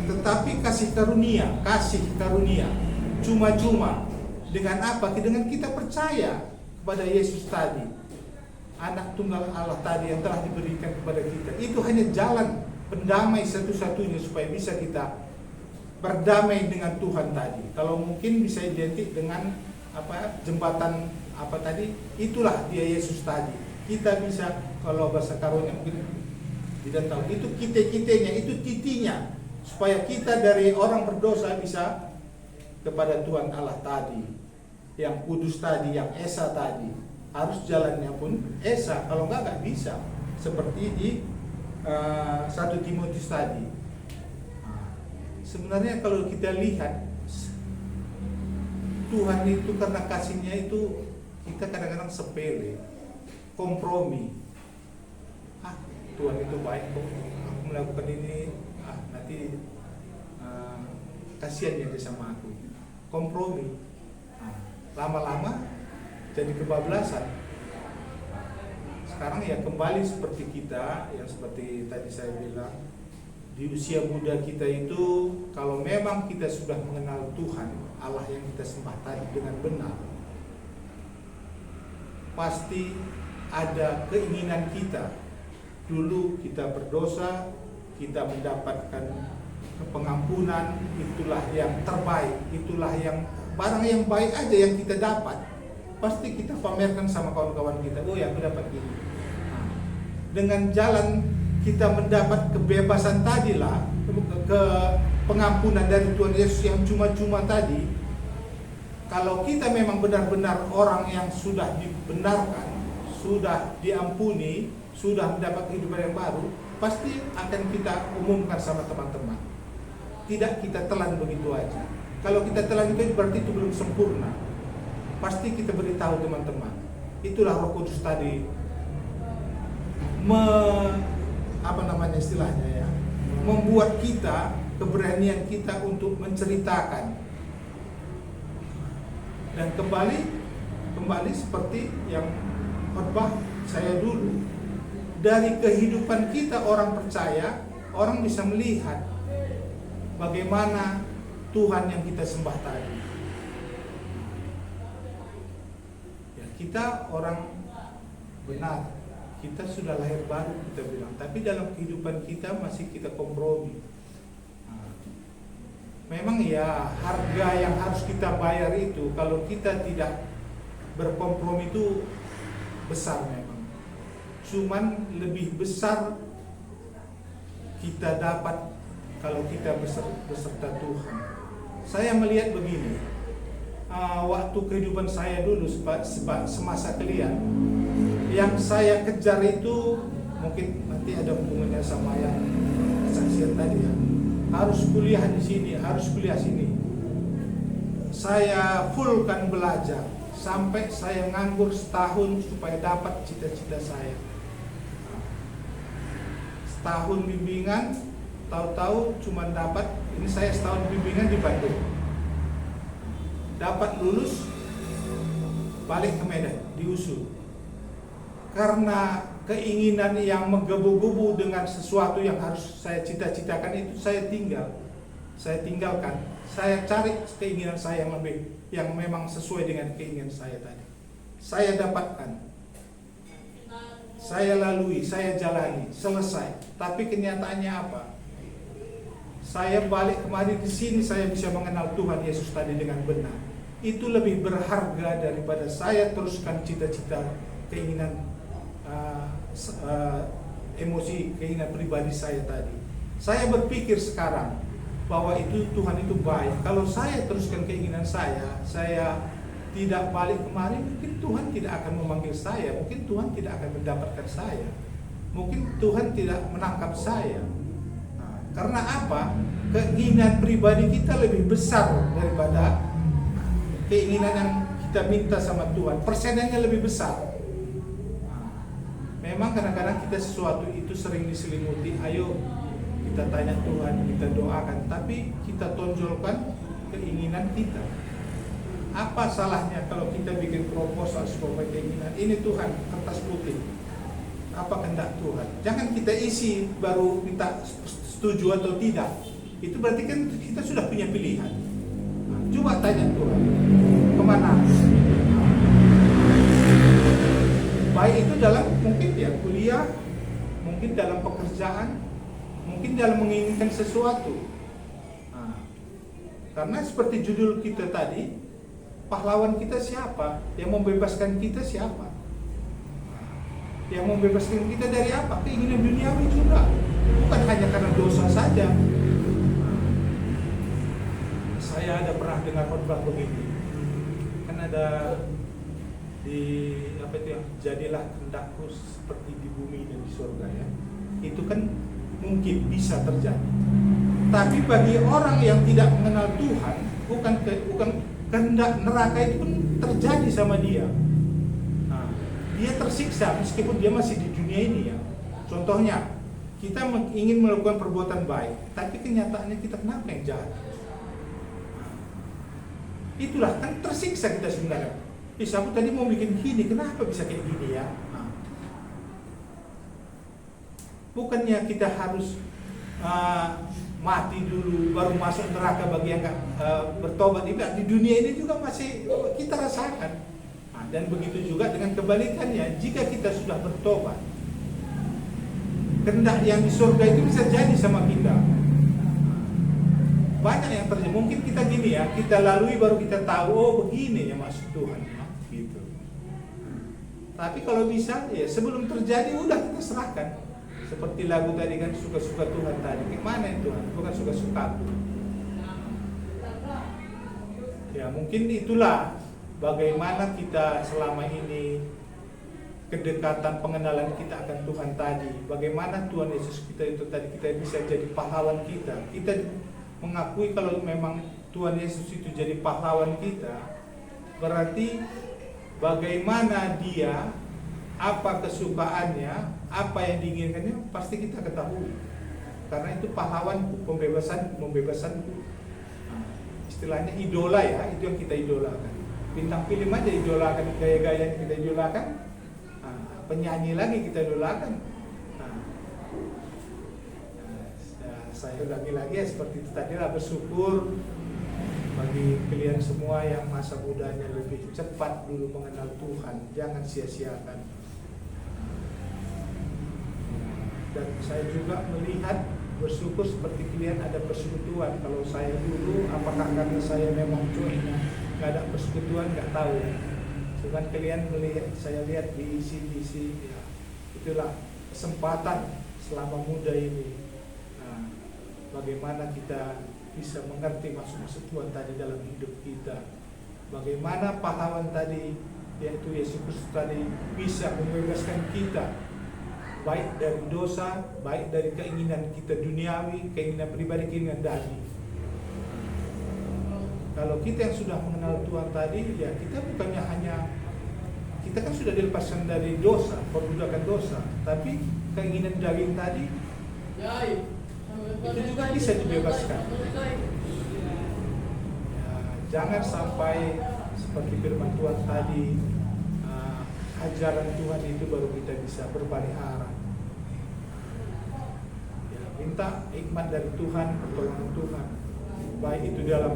Tetapi kasih karunia cuma-cuma. Dengan apa? Dengan kita percaya kepada Yesus tadi, anak tunggal Allah tadi yang telah diberikan kepada kita. Itu hanya jalan pendamai satu-satunya supaya bisa kita berdamai dengan Tuhan tadi. Kalau mungkin bisa identik dengan jembatan tadi, itulah dia Yesus tadi. Kita bisa, kalau bahasa karunya mungkin tidak tahu, itu kita-kitanya, itu titinya, supaya kita dari orang berdosa bisa kepada Tuhan Allah tadi, yang kudus tadi, yang Esa tadi. Harus jalannya pun Esa, kalau nggak bisa. Seperti di 1 Timotius tadi. Sebenarnya kalau kita lihat, Tuhan itu karena kasihnya itu, kita kadang-kadang sepele, kompromi. Tuhan itu baik kok, aku melakukan ini, nanti kasihan dia sama aku. Kompromi. Lama-lama jadi kebablasan. Sekarang ya kembali seperti kita, yang seperti tadi saya bilang, di usia muda kita itu, kalau memang kita sudah mengenal Tuhan, Allah yang kita sembah tadi dengan benar, pasti ada keinginan kita. Dulu kita berdosa, kita mendapatkan pengampunan, itulah yang terbaik, itulah yang barang yang baik aja yang kita dapat, pasti kita pamerkan sama kawan-kawan kita. Oh ya, aku dapat ini. Dengan jalan kita mendapat kebebasan tadilah, ke pengampunan dari Tuhan Yesus yang cuma-cuma tadi. Kalau kita memang benar-benar orang yang sudah dibenarkan, sudah diampuni, sudah mendapat kehidupan yang baru, pasti akan kita umumkan sama teman-teman. Tidak kita telan begitu aja. Kalau kita telan itu berarti itu belum sempurna. Pasti kita beritahu teman-teman. Itulah Roh Kudus tadi istilahnya ya, membuat kita, keberanian kita untuk menceritakan. Dan kembali seperti yang khotbah saya dulu, dari kehidupan kita orang percaya, orang bisa melihat bagaimana Tuhan yang kita sembah tadi. Ya, kita orang benar, kita sudah lahir baru kita bilang, tapi dalam kehidupan kita masih kita kompromi. Memang ya harga yang harus kita bayar itu kalau kita tidak berkompromi itu besar memang. Cuman lebih besar kita dapat kalau kita beserta Tuhan. Saya melihat begini, waktu kehidupan saya dulu semasa kuliah, yang saya kejar itu mungkin nanti ada hubungannya sama yang kesaksian tadi ya. Harus kuliah di sini, harus kuliah sini. Saya fullkan belajar sampai saya nganggur setahun supaya dapat cita-cita saya. Setahun bimbingan, tahu-tahu cuma dapat, ini saya setahun bimbingan di Bandung. Dapat lulus, balik ke Medan, diusul. Karena keinginan yang menggebu-gebu dengan sesuatu yang harus saya cita-citakan itu saya tinggalkan. Saya cari keinginan saya yang lebih, yang memang sesuai dengan keinginan saya tadi. Saya dapatkan, saya lalui, saya jalani, selesai. Tapi kenyataannya apa? Saya balik kemari ke sini, saya bisa mengenal Tuhan Yesus tadi dengan benar. Itu lebih berharga daripada saya teruskan cita-cita, keinginan, emosi, keinginan pribadi saya tadi. Saya berpikir sekarang bahwa itu Tuhan itu baik. Kalau saya teruskan keinginan saya tidak balik kemari, mungkin Tuhan tidak akan memanggil saya, mungkin Tuhan tidak akan mendapatkan saya, mungkin Tuhan tidak menangkap saya. Karena apa? Keinginan pribadi kita lebih besar daripada keinginan yang kita minta sama Tuhan. Persennya lebih besar. Memang kadang-kadang kita sesuatu itu sering diselimuti, ayo kita tanya Tuhan, kita doakan, tapi kita tonjolkan keinginan kita. Apa salahnya kalau kita bikin proposal supaya keinginan ini Tuhan, kertas putih, apa kehendak Tuhan? Jangan kita isi baru minta setuju atau tidak. Itu berarti kan kita sudah punya pilihan. Coba tanya Tuhan, kemana? Baik itu dalam mungkin ya kuliah, mungkin dalam pekerjaan, mungkin dalam menginginkan sesuatu. Karena seperti judul kita tadi, pahlawan kita siapa? Yang membebaskan kita siapa? Yang membebaskan kita dari apa? Keinginan duniawi juga. Bukan hanya karena dosa saja. Saya ada pernah dengar khotbah begini. Kan ada di apa itu yang jadilah kehendakku seperti di bumi dan di surga ya. Itu kan mungkin bisa terjadi. Tapi bagi orang yang tidak mengenal Tuhan, bukan kehendak neraka itu pun terjadi sama dia. Nah, dia tersiksa meskipun dia masih di dunia ini ya. Contohnya, kita ingin melakukan perbuatan baik, tapi kenyataannya kita kenapa yang jahat? Itulah kan tersiksa kita sebenarnya. Aku tadi mau bikin gini, kenapa bisa kayak gini ya? Bukannya kita harus mati dulu baru masuk neraka bagi yang nggak bertobat. Di dunia ini juga masih kita rasakan. Dan begitu juga dengan kebalikannya, jika kita sudah bertobat, kehendak yang di surga itu bisa jadi sama kita. Banyak yang terjadi. Mungkin kita gini ya, kita lalui baru kita tahu, oh begini ya maksud Tuhan ya, gitu. Tapi kalau bisa ya sebelum terjadi udah kita serahkan. Seperti lagu tadi kan, suka-suka Tuhan tadi. Gimana itu Tuhan? Bukan suka-suka aku. Ya mungkin itulah bagaimana kita selama ini kedekatan pengenalan kita akan Tuhan tadi. Bagaimana Tuhan Yesus kita itu tadi kita bisa jadi pahlawan kita. Kita mengakui kalau memang Tuhan Yesus itu jadi pahlawan kita, berarti bagaimana dia, apa kesukaannya, apa yang diinginkannya pasti kita ketahui. Karena itu pahlawan, pembebasanku. Istilahnya idola ya, itu yang kita idolakan. Bintang film aja idolakan, gaya-gaya yang kita idolakan. Penyanyi lagi kita idolakan. Saya ulangi lagi ya seperti itu tadi lah, bersyukur bagi kalian semua yang masa mudanya lebih cepat dulu mengenal Tuhan, jangan sia-siakan. Dan saya juga melihat bersyukur seperti kalian ada persekutuan. Kalau saya dulu, apakah karena saya memang cueknya nggak ada persekutuan, nggak tahu. Cuman kalian melihat, saya lihat di isi ya, itulah kesempatan selama muda ini. Nah, bagaimana kita bisa mengerti maksud-maksud Tuhan tadi dalam hidup kita. Bagaimana pahlawan tadi, yaitu Yesus Kristus tadi, bisa membebaskan kita baik dari dosa, baik dari keinginan kita duniawi, keinginan pribadi, keinginan daging. Kalau kita yang sudah mengenal Tuhan tadi, ya kita bukannya hanya, kita kan sudah dilepaskan dari dosa, perbudakan dosa, tapi keinginan daging tadi itu juga bisa dibebaskan. Ya, jangan sampai seperti firman Tuhan tadi, ajaran Tuhan itu baru kita bisa berbalik arah. Ya, minta hikmat dari Tuhan, pertolongan Tuhan, baik itu dalam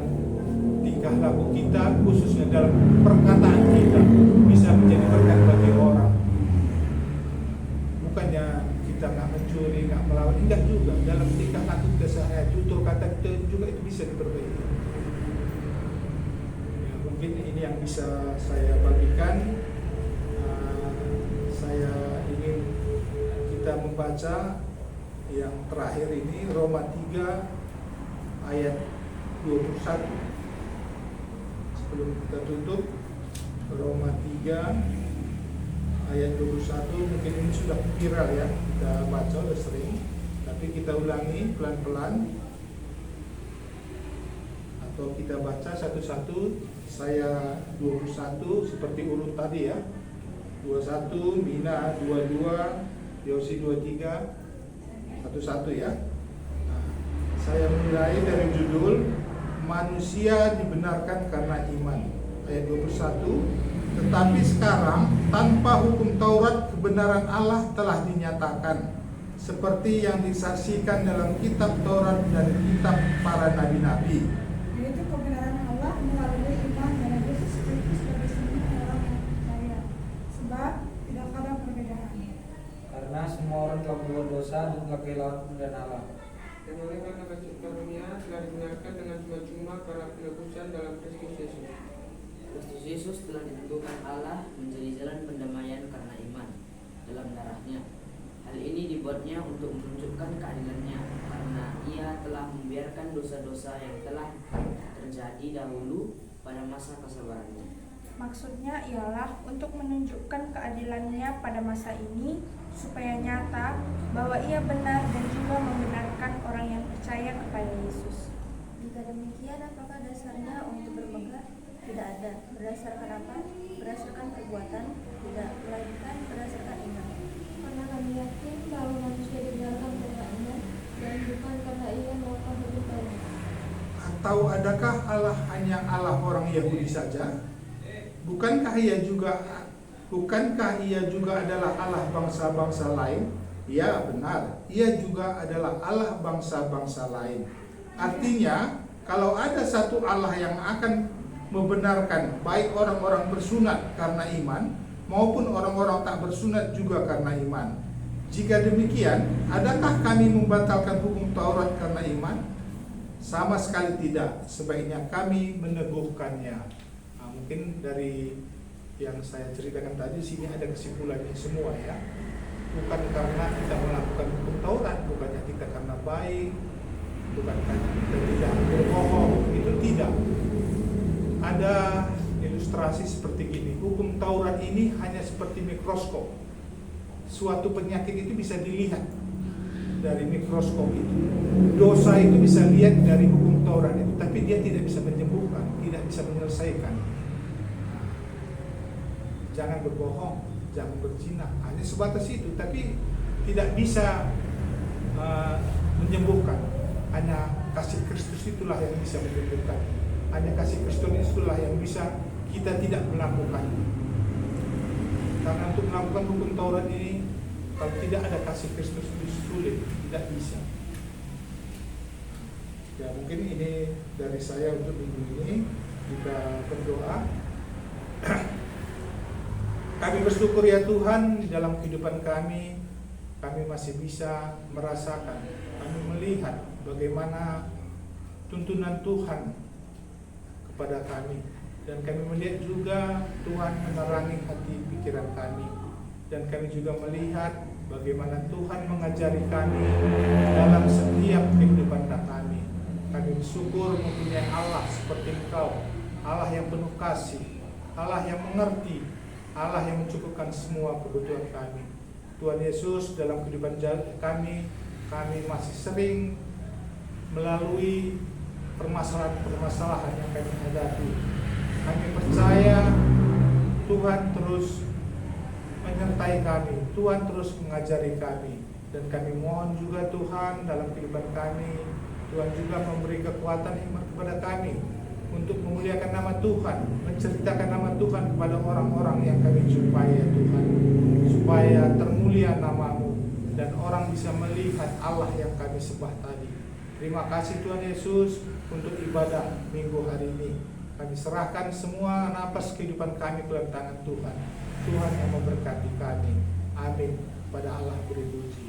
tingkah laku kita, khususnya dalam perkataan kita, bisa menjadi berkat bagi orang. Bukannya kita nggak mencuri, nggak melawan, enggak juga. Dalam tingkah laku kita sehari-hari, tutur kata kita juga itu bisa diperbaiki. Ya, mungkin ini yang bisa saya bagikan. Saya ingin kita membaca yang terakhir ini, Roma 3 ayat 21. Sebelum kita tutup, Roma 3 ayat 21, mungkin ini sudah viral ya, kita baca sudah sering, tapi kita ulangi pelan-pelan atau kita baca satu-satu. Saya 21 seperti urut tadi ya, 21, Mina 22, Yosi 23, satu-satu ya. Nah, saya mulai dari judul Manusia dibenarkan karena iman, ayat 21. Tetapi sekarang tanpa hukum Taurat kebenaran Allah telah dinyatakan, seperti yang disaksikan dalam kitab Taurat dan kitab para nabi-nabi, Yaitu kebenaran Allah melalui iman dalam Yesus Kristus bagi semua orang yang percaya. Sebab tidak ada perbedaan. Karena semua orang telah berbuat dosa dan telah kehilangan kemuliaan Allah. Dan oleh karena kasih karunia telah dibenarkan dengan cuma-cuma karena penebusan dalam Kristus Yesus. Kristus Yesus telah ditentukan Allah menjadi jalan pendamaian karena iman dalam darahnya. Hal ini dibuatnya untuk menunjukkan keadilannya, karena ia telah membiarkan dosa-dosa yang telah terjadi dahulu pada masa kesabarannya. Maksudnya ialah untuk menunjukkan keadilannya pada masa ini, supaya nyata bahwa ia benar dan juga membenarkan orang yang percaya kepada Yesus. Jika demikian, apakah dasarnya untuk bermegah? Tidak ada. Berdasarkan apa? Berdasarkan perbuatan? Tidak, melainkan berdasarkan iman. Karena kami yakin bahwa manusia dibenarkan karena iman dan bukan karena ia melakukan lebih banyak. Atau adakah Allah hanya Allah orang Yahudi saja? Bukankah ia juga adalah Allah bangsa-bangsa lain? Ya, benar. Ia juga adalah Allah bangsa-bangsa lain. Artinya, kalau ada satu Allah yang akan membenarkan baik orang-orang bersunat karena iman maupun orang-orang tak bersunat juga karena iman. Jika demikian, adakah kami membatalkan hukum Taurat karena iman? Sama sekali tidak. Sebaiknya kami meneguhkannya. Nah, mungkin dari yang saya ceritakan tadi, sini ada kesimpulannya semua ya. Bukan karena kita melakukan hukum Taurat, bukannya kita karena baik, bukan karena kita tidak berbohong, itu tidak. Ada ilustrasi seperti gini, hukum Taurat ini hanya seperti mikroskop. Suatu penyakit itu bisa dilihat dari mikroskop itu. Dosa itu bisa lihat dari hukum Taurat itu, tapi dia tidak bisa menyembuhkan, tidak bisa menyelesaikan. Jangan berbohong, jangan berzina, hanya sebatas itu, tapi tidak bisa menyembuhkan. Hanya kasih Kristus itulah yang bisa menyembuhkan. Hanya kasih Kristus itulah yang bisa kita tidak melakukan. Karena untuk melakukan hukum Taurat ini, kalau tidak ada kasih Kristus itu sulit, tidak bisa. Ya, mungkin ini dari saya untuk minggu ini. Kita berdoa. Kami bersyukur ya Tuhan, di dalam kehidupan kami kami masih bisa merasakan, kami melihat bagaimana tuntunan Tuhan kepada kami, dan kami melihat juga Tuhan menerangi hati pikiran kami, dan kami juga melihat bagaimana Tuhan mengajari kami dalam setiap kehidupan kami. Kami bersyukur mempunyai Allah seperti Engkau, Allah yang penuh kasih, Allah yang mengerti, Allah yang mencukupkan semua kebutuhan kami. Tuhan Yesus, dalam kehidupan kami masih sering melalui permasalahan-permasalahan yang kami hadapi. Kami percaya Tuhan terus menyertai kami, Tuhan terus mengajari kami, dan kami mohon juga Tuhan dalam kehidupan kami, Tuhan juga memberi kekuatan hikmat kepada kami untuk memuliakan nama Tuhan, menceritakan nama Tuhan kepada orang-orang yang kami jumpai ya Tuhan, supaya termulia nama-Mu dan orang bisa melihat Allah yang kami sembah tadi. Terima kasih Tuhan Yesus untuk ibadah minggu hari ini. Kami serahkan semua napas kehidupan kami ke dalam tangan Tuhan. Tuhan yang memberkati kami. Amin. Pada Allah beri puji.